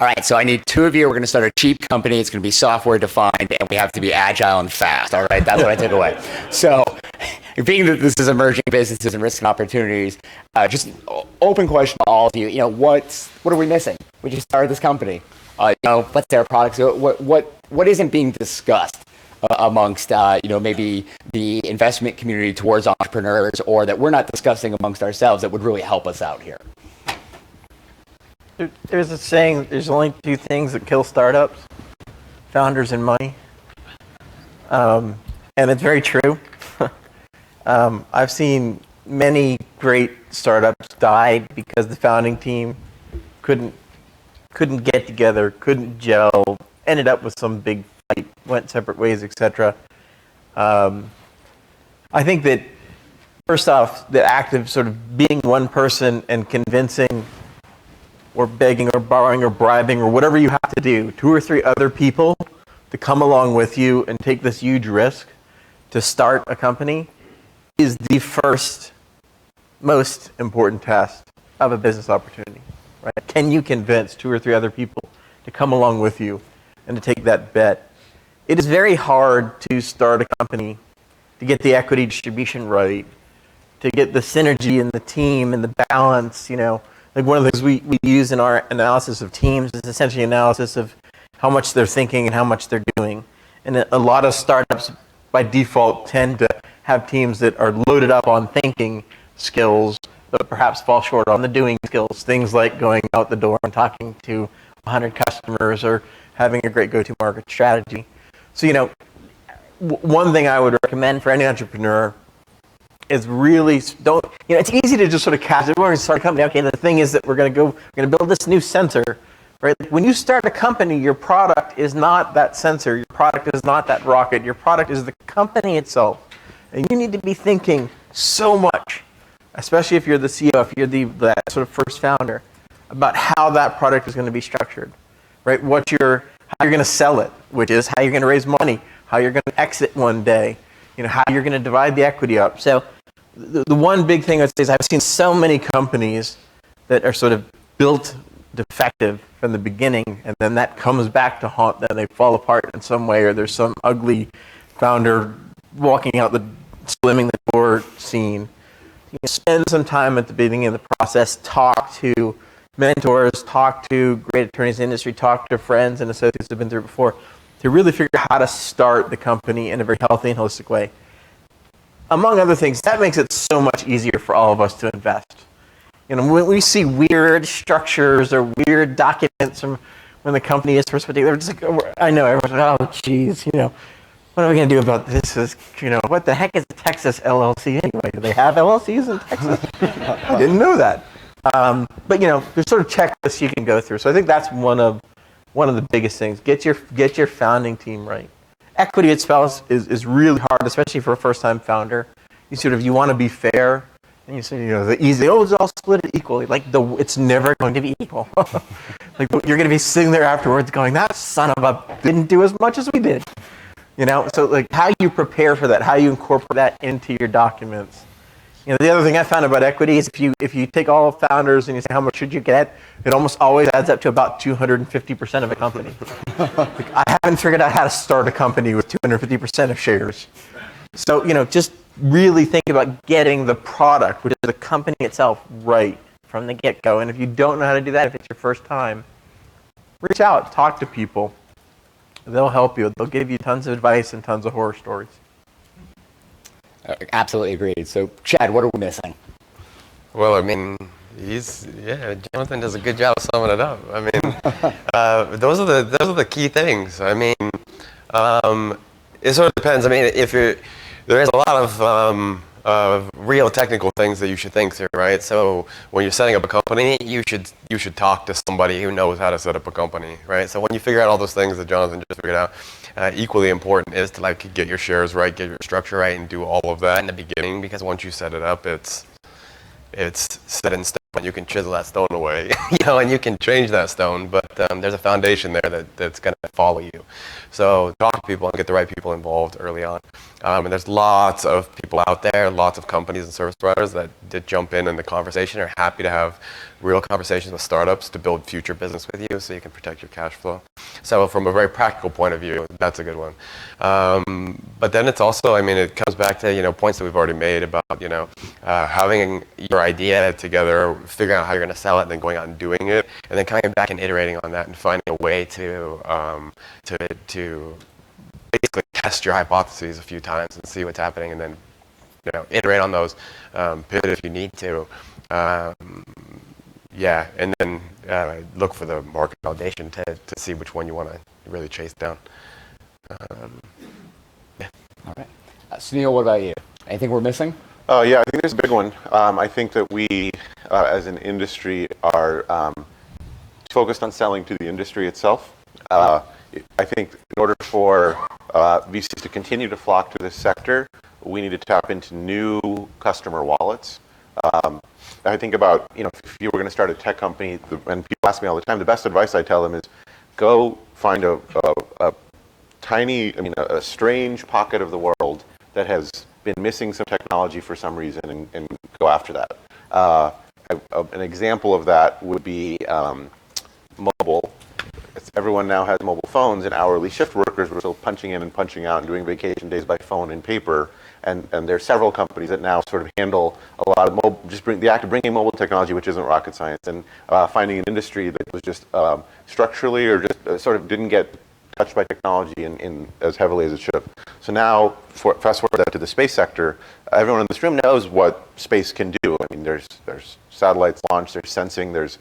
All right, so I need two of you. We're going to start a cheap company. It's going to be software defined, and we have to be agile and fast. All right, that's what I took away. So being that this is emerging businesses and risks and opportunities, just open question to all of you. What are we missing? We just started this company. What's their products? What isn't being discussed amongst maybe the investment community towards entrepreneurs, or that we're not discussing amongst ourselves that would really help us out here? There's a saying, there's only two things that kill startups: founders and money. And it's very true. I've seen many great startups die because the founding team couldn't get together, couldn't gel, ended up with some big fight, went separate ways, etc. I think that, first off, the act of sort of being one person and convincing or begging or borrowing or bribing or whatever you have to do, 2 or 3 other people to come along with you and take this huge risk to start a company is the first most important test of a business opportunity, right? Can you convince 2 or 3 other people to come along with you and to take that bet? It is very hard to start a company, to get the equity distribution right, to get the synergy in the team and the balance, Like one of the things we use in our analysis of teams is essentially analysis of how much they're thinking and how much they're doing. And a lot of startups by default tend to have teams that are loaded up on thinking skills, but perhaps fall short on the doing skills. Things like going out the door and talking to 100 customers or having a great go-to-market strategy. So, one thing I would recommend for any entrepreneur is really don't, it's easy to just sort of cast it. We're going to start a company. Okay, the thing is that we're going to build this new sensor, right? When you start a company, your product is not that sensor. Your product is not that rocket. Your product is the company itself. And you need to be thinking so much, especially if you're the CEO, if you're that sort of first founder, about how that product is going to be structured, right? How you're going to sell it, which is how you're going to raise money, how you're going to exit one day, how you're going to divide the equity up. So the one big thing I'd say is I've seen so many companies that are sort of built defective from the beginning, and then that comes back to haunt them. They fall apart in some way, or there's some ugly founder walking out slamming the door scene. Spend some time at the beginning of the process, talk to mentors, talk to great attorneys in the industry, talk to friends and associates who have been through it before, to really figure out how to start the company in a very healthy and holistic way. Among other things, that makes it so much easier for all of us to invest. When we see weird structures or weird documents from when the company is first put together, just like, I know everyone's like, oh, geez, what are we going to do about this? What the heck is a Texas LLC anyway? Do they have LLCs in Texas? I didn't know that. But there's sort of checklists you can go through. So I think that's one of the biggest things. Get your founding team right. Equity itself is really hard, especially for a first-time founder. You want to be fair, and you say, I'll split it equally. It's never going to be equal. You're going to be sitting there afterwards going, that son of a didn't do as much as we did. So like how you prepare for that, how you incorporate that into your documents. The other thing I found about equity is if you take all founders and you say how much should you get, it almost always adds up to about 250% of a company. Like, I haven't figured out how to start a company with 250% of shares. So just really think about getting the product, which is the company itself, right from the get-go. And if you don't know how to do that, if it's your first time, reach out, talk to people. They'll help you. They'll give you tons of advice and tons of horror stories. Absolutely agreed. So, Chad, what are we missing? Well, I mean, Jonathan does a good job of summing it up. I mean, those are the key things. I mean, it sort of depends. I mean, there is a lot of real technical things that you should think through, right? So when you're setting up a company, you should talk to somebody who knows how to set up a company, right? So when you figure out all those things that Jonathan just figured out, equally important is to like get your shares right, get your structure right, and do all of that in the beginning, because once you set it up, it's set in stone. You can chisel that stone away, and you can change that stone, but there's a foundation there that's going to follow you. So talk to people and get the right people involved early on. And there's lots of people out there, lots of companies and service providers that did jump in the conversation, are happy to have real conversations with startups to build future business with you so you can protect your cash flow. So from a very practical point of view, that's a good one. But then it's also, I mean, it comes back to, points that we've already made about, having your idea together, figuring out how you're going to sell it, and then going out and doing it, and then coming back and iterating on that and finding a way to basically test your hypotheses a few times and see what's happening, and then iterate on those, pivot if you need to, and then look for the market validation to see which one you want to really chase down. All right. Sunil, what about you? Anything we're missing? Yeah, I think there's a big one. I think that we, as an industry, are focused on selling to the industry itself. I think in order for VCs to continue to flock to this sector, we need to tap into new customer wallets. I think about, if you were going to start a tech company, and people ask me all the time, the best advice I tell them is go find a strange pocket of the world that has been missing some technology for some reason, and go after that. An example of that would be mobile. Everyone now has mobile phones, and hourly shift workers were still punching in and punching out and doing vacation days by phone and paper. And there are several companies that now sort of handle a lot of the act of bringing mobile technology, which isn't rocket science, and finding an industry that was just structurally or just sort of didn't get touched by technology in as heavily as it should have. So now, fast forward that to the space sector, everyone in this room knows what space can do. I mean, there's satellites launched, there's sensing, there's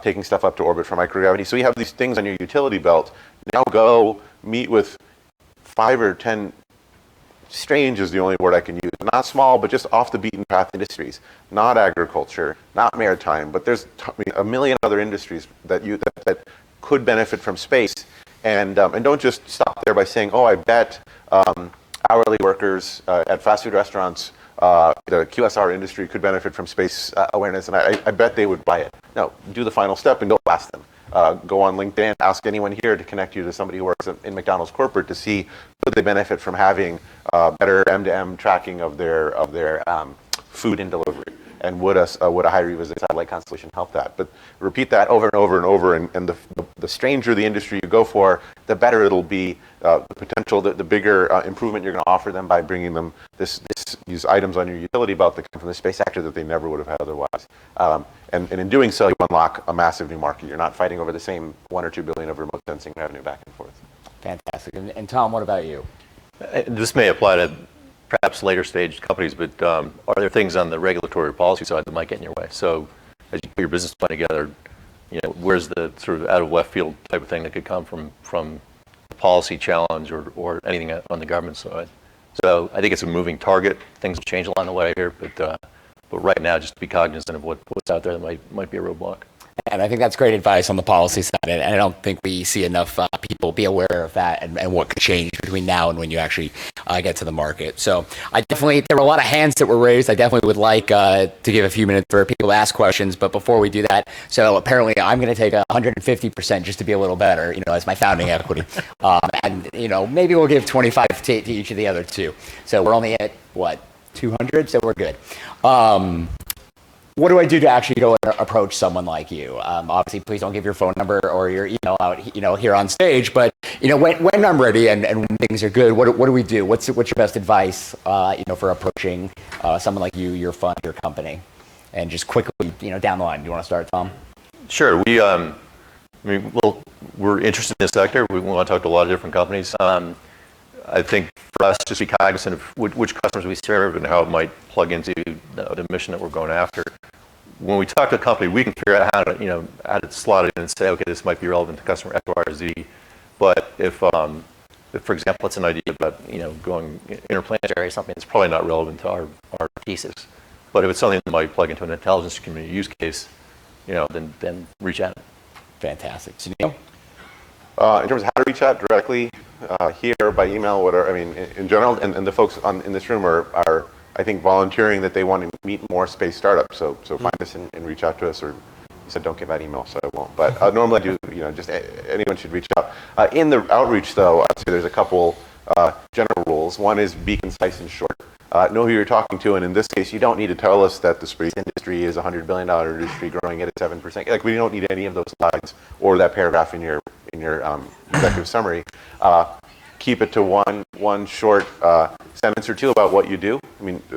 taking stuff up to orbit for microgravity. So you have these things on your utility belt. Now go meet with 5 or 10, strange is the only word I can use, not small, but just off the beaten path industries, not agriculture, not maritime, but there's a million other industries that could benefit from space. And don't just stop there by saying, oh, I bet hourly workers at fast food restaurants, the QSR industry could benefit from space awareness, and I bet they would buy it. No, do the final step and go ask them. Go on LinkedIn, ask anyone here to connect you to somebody who works in McDonald's corporate to see could they benefit from having better M2M tracking of their food in delivery. And would a high revisit satellite constellation help that? But repeat that over and over and over, and the stranger the industry you go for, the better it'll be. The potential, the bigger improvement you're going to offer them by bringing them these items on your utility belt that come from the space sector that they never would have had otherwise. And in doing so, you unlock a massive new market. You're not fighting over the same $1 or $2 billion of remote sensing revenue back and forth. Fantastic. And Tom, what about you? This may apply to perhaps later stage companies, but are there things on the regulatory policy side that might get in your way? So as you put your business plan together, where's the sort of out of left field type of thing that could come from policy challenge or anything on the government side? So I think it's a moving target. Things will change along the way here, but right now, just to be cognizant of what's out there that might be a roadblock. And I think that's great advice on the policy side. And I don't think we see enough people be aware of that and what could change between now and when you actually get to the market. So there were a lot of hands that were raised. I definitely would like to give a few minutes for people to ask questions. But before we do that, so apparently I'm going to take 150% just to be a little better, as my founding equity. And, maybe we'll give 25 to each of the other two. So we're only at, 200? So we're good. What do I do to actually go and approach someone like you? Obviously, please don't give your phone number or your email out, here on stage. But when I'm ready and when things are good, what do we do? What's your best advice, for approaching someone like you, your fund, your company, and just quickly, down the line? Do you want to start, Tom? Sure. We're interested in this sector. We want to talk to a lot of different companies. I think for us, just be cognizant of which customers we serve and how it might plug into the mission that we're going after. When we talk to a company, we can figure out how to slot it in and say, okay, this might be relevant to customer X, Y, or Z. But if for example, it's an idea about going interplanetary or something, it's probably not relevant to our thesis. But if it's something that might plug into an intelligence community use case, then reach out. Fantastic. Sunil? In terms of how to reach out directly, here by email, whatever. In general, and the folks in this room are I think volunteering that they want to meet more space startups. So find us and reach out to us. Or you said don't give out email, so I won't. But normally I do. Just anyone should reach out. In the outreach, though, I'd say there's a couple general rules. One is be concise and short. Know who you're talking to, and in this case, you don't need to tell us that the space industry is a $100 billion industry growing at a 7%. Like, we don't need any of those slides or that paragraph in your executive summary. Keep it to one short sentence or two about what you do.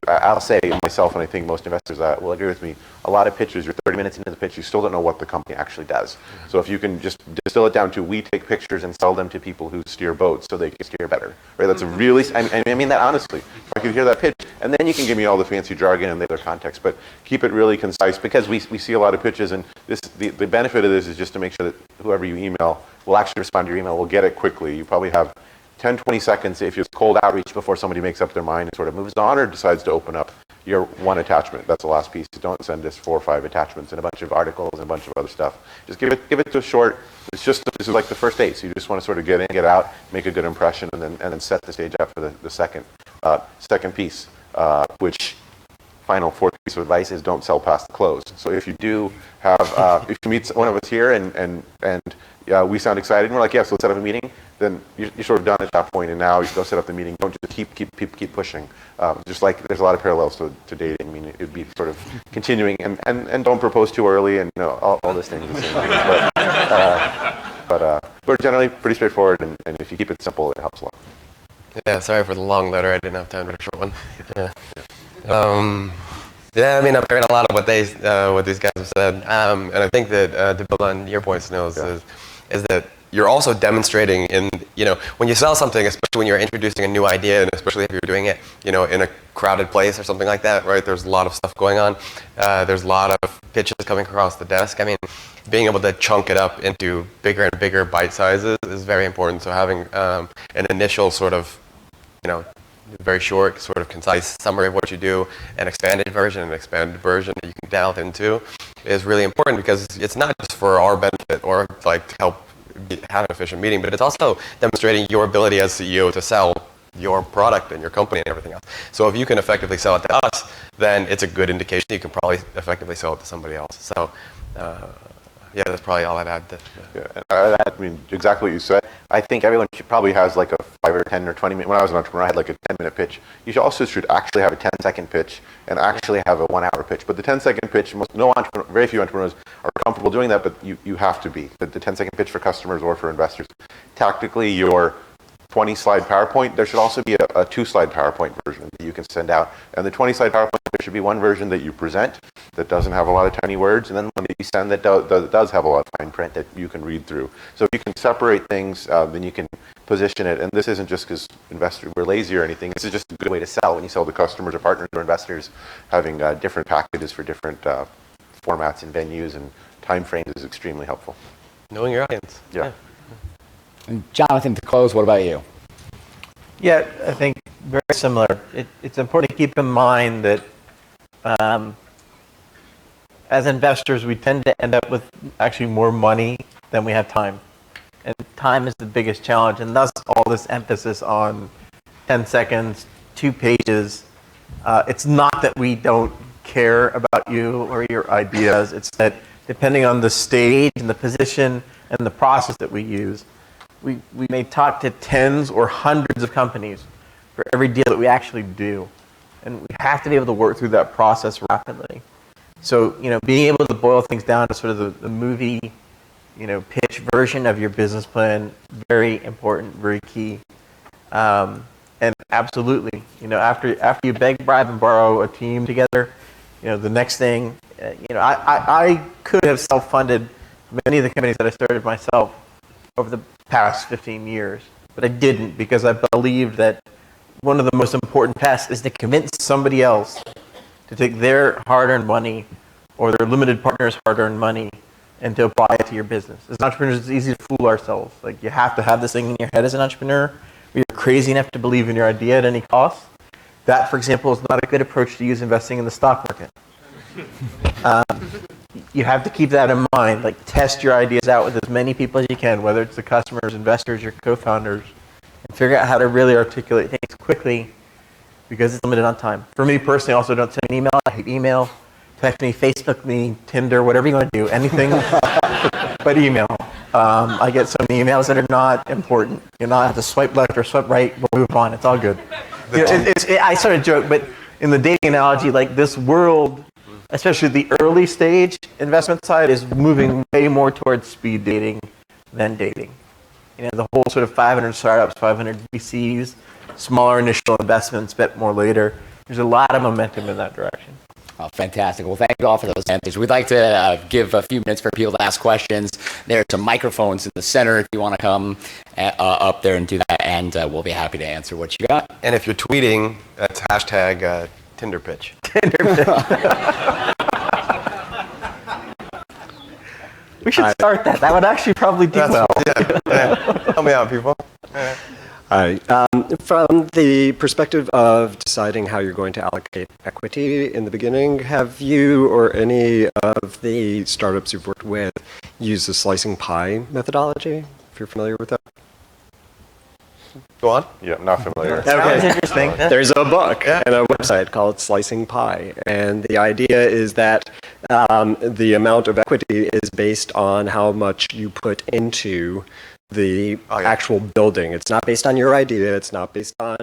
I'll say myself, and I think most investors will agree with me, a lot of pitches, you're 30 minutes into the pitch, you still don't know what the company actually does. So if you can just distill it down to, we take pictures and sell them to people who steer boats so they can steer better. Right? That's a really, I mean that honestly. If I could hear that pitch, and then you can give me all the fancy jargon and the other context, but keep it really concise, because we see a lot of pitches, and the benefit of this is just to make sure that whoever you email will actually respond to your email, will get it quickly. You probably have 10, 20 seconds if it's cold outreach before somebody makes up their mind and sort of moves on or decides to open up your one attachment. That's the last piece. Don't send us 4 or 5 attachments and a bunch of articles and a bunch of other stuff. Just give it to a short. This is like the first date. So you just want to sort of get in, get out, make a good impression, and then set the stage up for the second piece, which final fourth piece of advice is don't sell past the close. So if you do have, if you meet one of us here and we sound excited and we're like, yeah, so let's set up a meeting, then you're sort of done at that point, and now you go set up the meeting. Don't just keep pushing. Just like there's a lot of parallels to dating. It'd be sort of continuing, and don't propose too early, and all those things. But we're generally pretty straightforward, and if you keep it simple, it helps a lot. Yeah, sorry for the long letter. I didn't have time for a short one. I'm hearing a lot of what these guys have said, and I think that to build on your points, Sunil, is that you're also demonstrating when you sell something, especially when you're introducing a new idea, and especially if you're doing it, in a crowded place or something like that, right? There's a lot of stuff going on. There's a lot of pitches coming across the desk. Being able to chunk it up into bigger and bigger bite sizes is very important. So having an initial sort of, very short, sort of concise summary of what you do, an expanded version that you can delve into is really important, because it's not just for our benefit or like to help have an efficient meeting, but it's also demonstrating your ability as CEO to sell your product and your company and everything else. So if you can effectively sell it to us, then it's a good indication you can probably effectively sell it to somebody else. So that's probably all I'd add. Exactly what you said. I think everyone probably has like a 5 or 10 or 20 minute. When I was an entrepreneur, I had like a 10-minute pitch. You should actually have a 10-second pitch and actually have a 1-hour pitch. But the 10-second pitch, very few entrepreneurs are comfortable doing that, but you have to be. But the 10-second pitch for customers or for investors, tactically, your 20-slide PowerPoint, there should also be a 2-slide PowerPoint version that you can send out. And the 20-slide PowerPoint, there should be one version that you present that doesn't have a lot of tiny words, and then one that you send that does have a lot of fine print that you can read through. So if you can separate things, then you can position it. And this isn't just because investors were lazy or anything. This is just a good way to sell when you sell to customers or partners or investors. Having different packages for different formats and venues and time frames is extremely helpful. Knowing your audience. Yeah. And Jonathan, to close, what about you? Yeah, I think very similar. It's important to keep in mind that as investors, we tend to end up with actually more money than we have time. And time is the biggest challenge, and thus all this emphasis on 10 seconds, 2 pages. It's not that we don't care about you or your ideas. It's that depending on the stage and the position and the process that we use, we may talk to tens or hundreds of companies for every deal that we actually do. And we have to be able to work through that process rapidly. So, being able to boil things down to sort of the movie, pitch version of your business plan, very important, very key. And absolutely, after you beg, bribe, and borrow a team together, the next thing, I could have self-funded many of the companies that I started myself over the past 15 years, but I didn't because I believed that one of the most important tasks is to convince somebody else to take their hard-earned money or their limited partner's hard-earned money and to apply it to your business. As entrepreneurs, it's easy to fool ourselves. Like, you have to have this thing in your head as an entrepreneur. You're crazy enough to believe in your idea at any cost. That, for example, is not a good approach to use investing in the stock market. You have to keep that in mind. Like, test your ideas out with as many people as you can, whether it's the customers, investors, your co-founders, and figure out how to really articulate things quickly because it's limited on time. For me personally, also, don't send me an email. I hate email. Text me, Facebook me, Tinder, whatever you want to do, anything but email. I get so many emails that are not important. I have to swipe left or swipe right. We'll move on. It's all good. I sort of joke, but in the dating analogy, like, this world, especially the early stage investment side, is moving way more towards speed dating than dating. The whole sort of 500 startups, 500 VCs, smaller initial investments, bet more later. There's a lot of momentum in that direction. Oh, fantastic. Well, thank you all for those answers. We'd like to give a few minutes for people to ask questions. There are some microphones in the center if you want to come up there and do that, and we'll be happy to answer what you got. And if you're tweeting, that's hashtag Tinder pitch. We should start that. That would actually probably do well. Yeah. Help me out, people. Hi. From the perspective of deciding how you're going to allocate equity in the beginning, have you or any of the startups you've worked with used the slicing pie methodology, if you're familiar with that? Go on. Yeah, not familiar. Sounds interesting. There's a book and a website called Slicing Pie, and the idea is that the amount of equity is based on how much you put into the actual building. It's not based on your idea. It's not based on,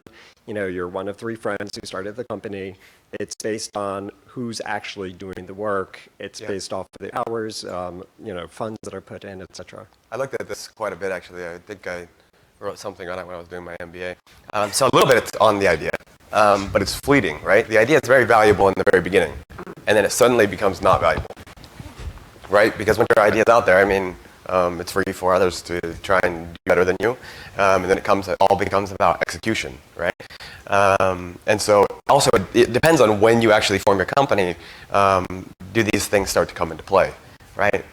you're one of 3 friends who started the company. It's based on who's actually doing the work. It's based off of the hours, funds that are put in, etc. I looked at this quite a bit, actually. I think I wrote something on it when I was doing my MBA. So a little bit it's on the idea, but it's fleeting, right? The idea is very valuable in the very beginning, and then it suddenly becomes not valuable, right? Because when your idea is out there, it's free for others to try and do better than you, and then it all becomes about execution, right? And so also it depends on when you actually form your company. Do these things start to come into play, right?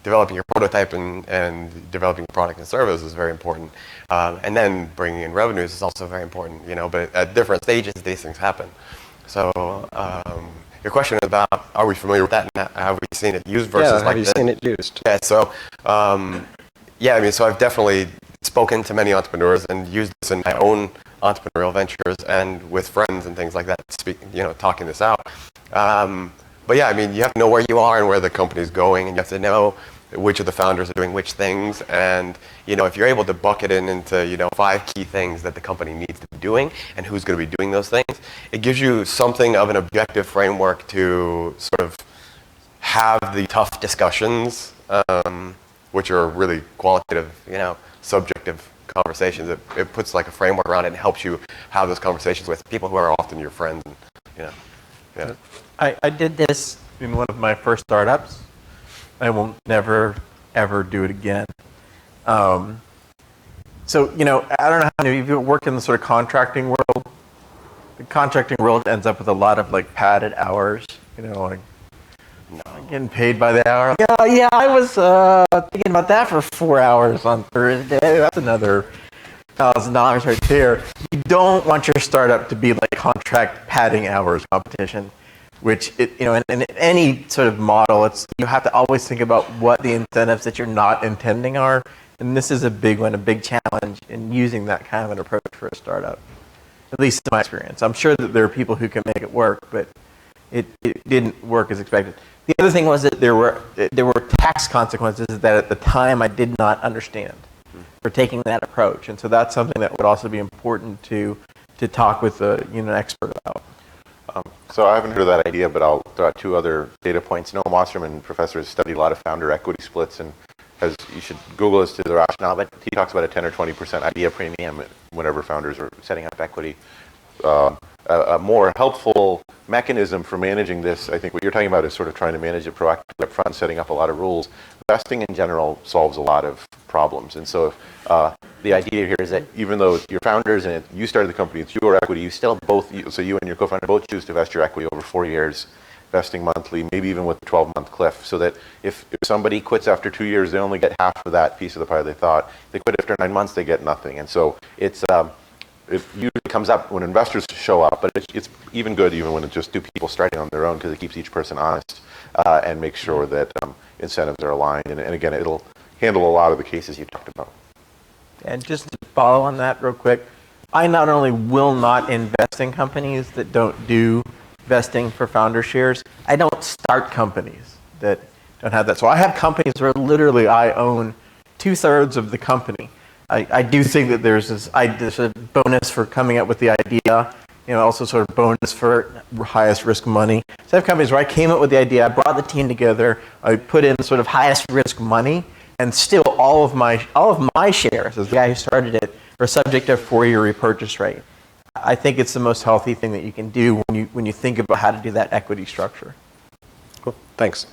Developing your prototype and developing your product and service is very important, and then bringing in revenues is also very important, But at different stages, these things happen. So your question is about, are we familiar with that, and have we seen it used versus have you seen it used? Yeah, so, so I've definitely spoken to many entrepreneurs and used this in my own entrepreneurial ventures and with friends and things like that, talking this out. But yeah, you have to know where you are and where the company's going, and you have to know which of the founders are doing which things, and if you're able to bucket it into 5 key things that the company needs to be doing and who's going to be doing those things, it gives you something of an objective framework to sort of have the tough discussions, which are really qualitative, subjective conversations. It puts like a framework around it and helps you have those conversations with people who are often your friends. And, I did this in one of my first startups. I will never, ever do it again. So, I don't know how many of you work in the sort of contracting world. The contracting world ends up with a lot of like padded hours, getting paid by the hour. Yeah, I was thinking about that for 4 hours on Thursday. That's another $1,000 right there. You don't want your startup to be like contract padding hours competition. which in any sort of model, you have to always think about what the incentives that you're not intending are, and this is a big one, a big challenge in using that kind of an approach for a startup. At least in my experience. I'm sure that there are people who can make it work, but it didn't work as expected. The other thing was that there were tax consequences that at the time I did not understand for taking that approach, and so that's something that would also be important to talk with an expert about. So I haven't heard of that idea, but I'll throw out two other data points. Noah Mosterman, professor, has studied a lot of founder equity splits, and you should Google as to the rationale, but he talks about a 10 or 20% idea premium whenever founders are setting up equity. A more helpful mechanism for managing this, I think what you're talking about is sort of trying to manage it proactively up front, setting up a lot of rules. Vesting in general solves a lot of problems. And so the idea here is that even though you're founders and you started the company, it's your equity, you still so you and your co-founder both choose to vest your equity over 4 years, vesting monthly, maybe even with a 12-month cliff, so that if somebody quits after 2 years, they only get half of that piece of the pie they thought. They quit after 9 months, they get nothing. And so it usually comes up when investors show up, but it's even good even when it's just two people starting on their own, because it keeps each person honest and makes sure that incentives are aligned. And again, it'll handle a lot of the cases you talked about. And just to follow on that real quick, I not only will not invest in companies that don't do vesting for founder shares, I don't start companies that don't have that. So I have companies where literally I own 2/3 of the company. I do think that there's a bonus for coming up with the idea, also sort of bonus for highest risk money. So I have companies where I came up with the idea, I brought the team together, I put in sort of highest risk money, and still all of my shares, as the guy who started it, are subject to a 4-year repurchase rate. I think it's the most healthy thing that you can do when you think about how to do that equity structure. Cool. Thanks.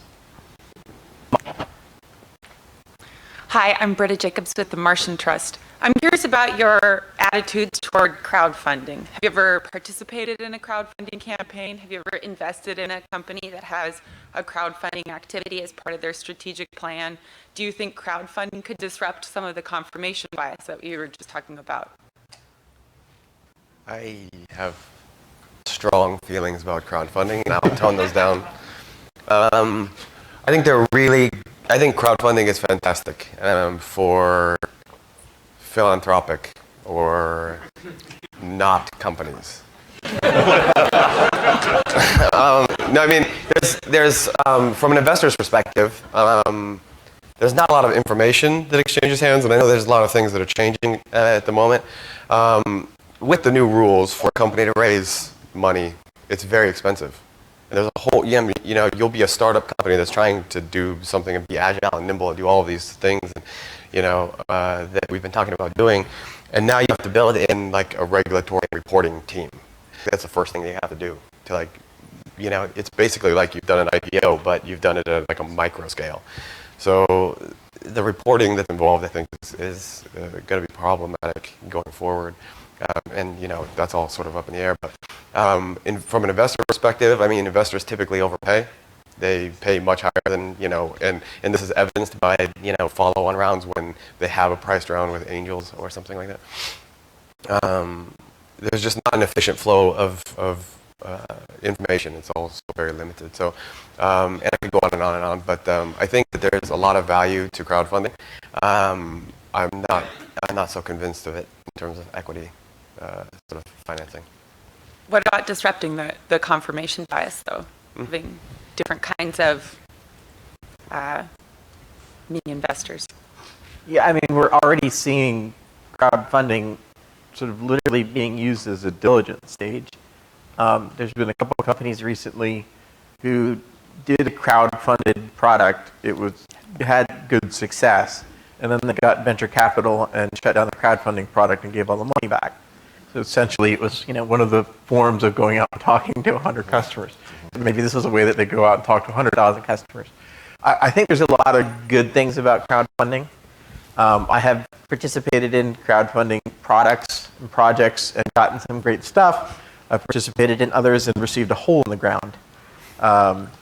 Hi, I'm Britta Jacobs with the Martian Trust. I'm curious about your attitudes toward crowdfunding. Have you ever participated in a crowdfunding campaign? Have you ever invested in a company that has a crowdfunding activity as part of their strategic plan? Do you think crowdfunding could disrupt some of the confirmation bias that we were just talking about? I have strong feelings about crowdfunding, and I'll tone those down. I think crowdfunding is fantastic for philanthropic or not companies. No, I mean, there's from an investor's perspective, there's not a lot of information that exchanges hands, and I know there's a lot of things that are changing at the moment. With the new rules for a company to raise money, it's very expensive. And there's a whole, you'll be a startup company that's trying to do something and be agile and nimble and do all of these things, that we've been talking about doing. And now you have to build in like a regulatory reporting team. That's the first thing you have to do to it's basically like you've done an IPO, but you've done it at like a micro scale. So the reporting that's involved, I think, is going to be problematic going forward. And that's all sort of up in the air. But from an investor perspective, I mean, investors typically overpay. They pay much higher than and this is evidenced by follow-on rounds when they have a priced round with angels or something like that. There's just not an efficient flow of information. It's all so very limited. So and I could go on and on and on. But I think that there's a lot of value to crowdfunding. I'm not so convinced of it in terms of equity sort of financing. What about disrupting the confirmation bias, though? Having different kinds of mini investors. Yeah, I mean, we're already seeing crowdfunding sort of literally being used as a diligence stage. There's been a couple of companies recently who did a crowd-funded product. It had good success, and then they got venture capital and shut down the crowdfunding product and gave all the money back. So essentially, it was one of the forms of going out and talking to 100 customers. And maybe this was a way that they go out and talk to 100,000 customers. I think there's a lot of good things about crowdfunding. I have participated in crowdfunding products and projects and gotten some great stuff. I've participated in others and received a hole in the ground.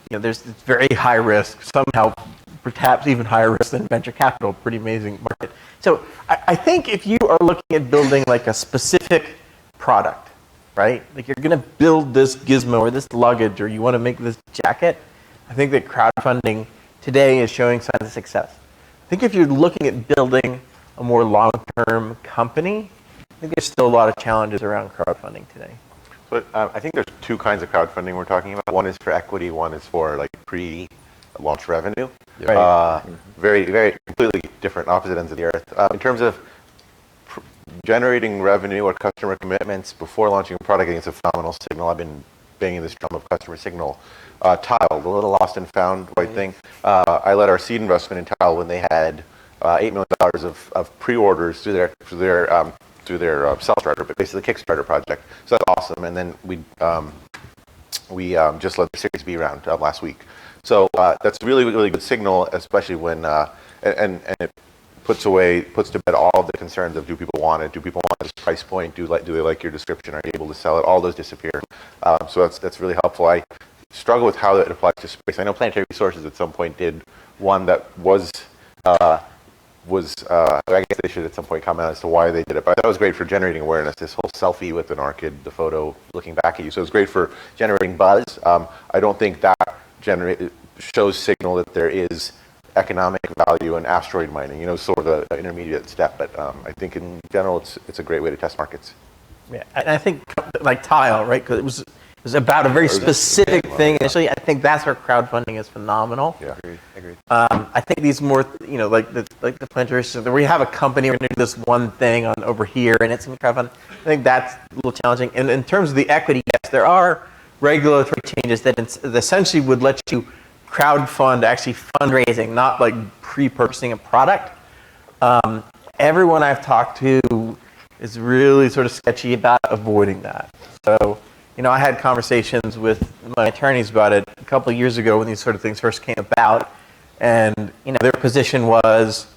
It's very high risk, somehow perhaps even higher risk than venture capital, pretty amazing market. So I think if you are looking at building like a specific product right? Like you're going to build this gizmo or this luggage, or you want to make this jacket. I think that crowdfunding today is showing signs of success. I think if you're looking at building a more long-term company, I think there's still a lot of challenges around crowdfunding today. But I think there's two kinds of crowdfunding we're talking about. One is for equity, one is for like pre-launch revenue. Right. Very, very completely different, opposite ends of the earth. In terms of generating revenue or customer commitments before launching a product, I think it's a phenomenal signal. I've been banging this drum of customer signal. Tile, the little lost and found white thing. I led our seed investment in Tile when they had $8 million of pre-orders through their self-starter, but basically the Kickstarter project. So that's awesome. And then we just led the Series B round last week. So that's a really, really good signal, especially when and it puts to bed all of the concerns of do people want it, do people want this price point, do they like your description, are you able to sell it? All those disappear. So that's really helpful. I struggle with how that applies to space. I know Planetary Resources at some point did one that was I guess they should at some point comment as to why they did it. But that was great for generating awareness. This whole selfie with an orchid, the photo looking back at you. So it's great for generating buzz. I don't think that shows signal that there is economic value in asteroid mining. Sort of an intermediate step. But I think in general, it's a great way to test markets. Yeah, and I think like Tile, right? Because it was about a very specific thing initially. I think that's where crowdfunding is phenomenal. Yeah, Agreed. I think these more, like the Planetary, so we have a company, we're going to do this one thing on over here, and it's in crowdfunding. I think that's a little challenging. And in terms of the equity, yes, there are regulatory changes that essentially would let you crowdfund actually fundraising, not like pre-purchasing a product. Everyone I've talked to is really sort of sketchy about avoiding that. So, I had conversations with my attorneys about it a couple of years ago when these sort of things first came about. And, their position was,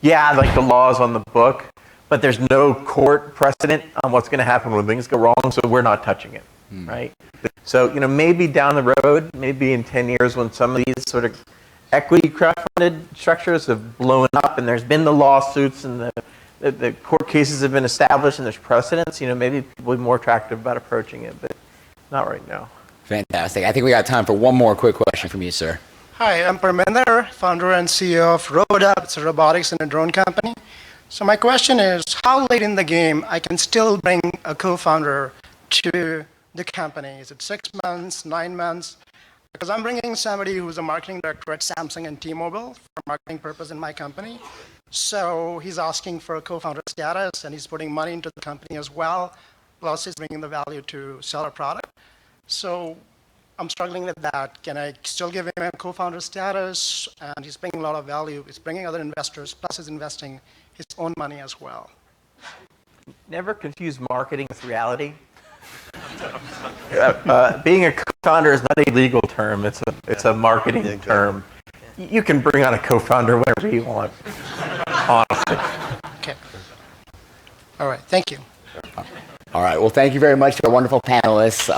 yeah, like the law's on the book, but there's no court precedent on what's going to happen when things go wrong, so we're not touching it, right? So, maybe down the road, maybe in 10 years when some of these sort of equity crowdfunded structures have blown up and there's been the lawsuits and the court cases have been established and there's precedents, maybe people will be more attractive about approaching it, but not right now. Fantastic. I think we got time for one more quick question from you, sir. Hi, I'm Parminder, founder and CEO of RoboDub. It's a robotics and a drone company. So my question is, how late in the game I can still bring a co-founder to the company? Is it 6 months, 9 months? Because I'm bringing somebody who's a marketing director at Samsung and T-Mobile for marketing purpose in my company. So he's asking for a co-founder status, and he's putting money into the company as well, plus he's bringing the value to sell our product. So I'm struggling with that. Can I still give him a co-founder status? And he's bringing a lot of value. He's bringing other investors, plus he's investing his own money as well. Never confuse marketing with reality. Being a co-founder is not a legal term. It's a marketing term. You can bring on a co-founder whenever you want, honestly. Okay. All right. Thank you. All right. Well, thank you very much to our wonderful panelists.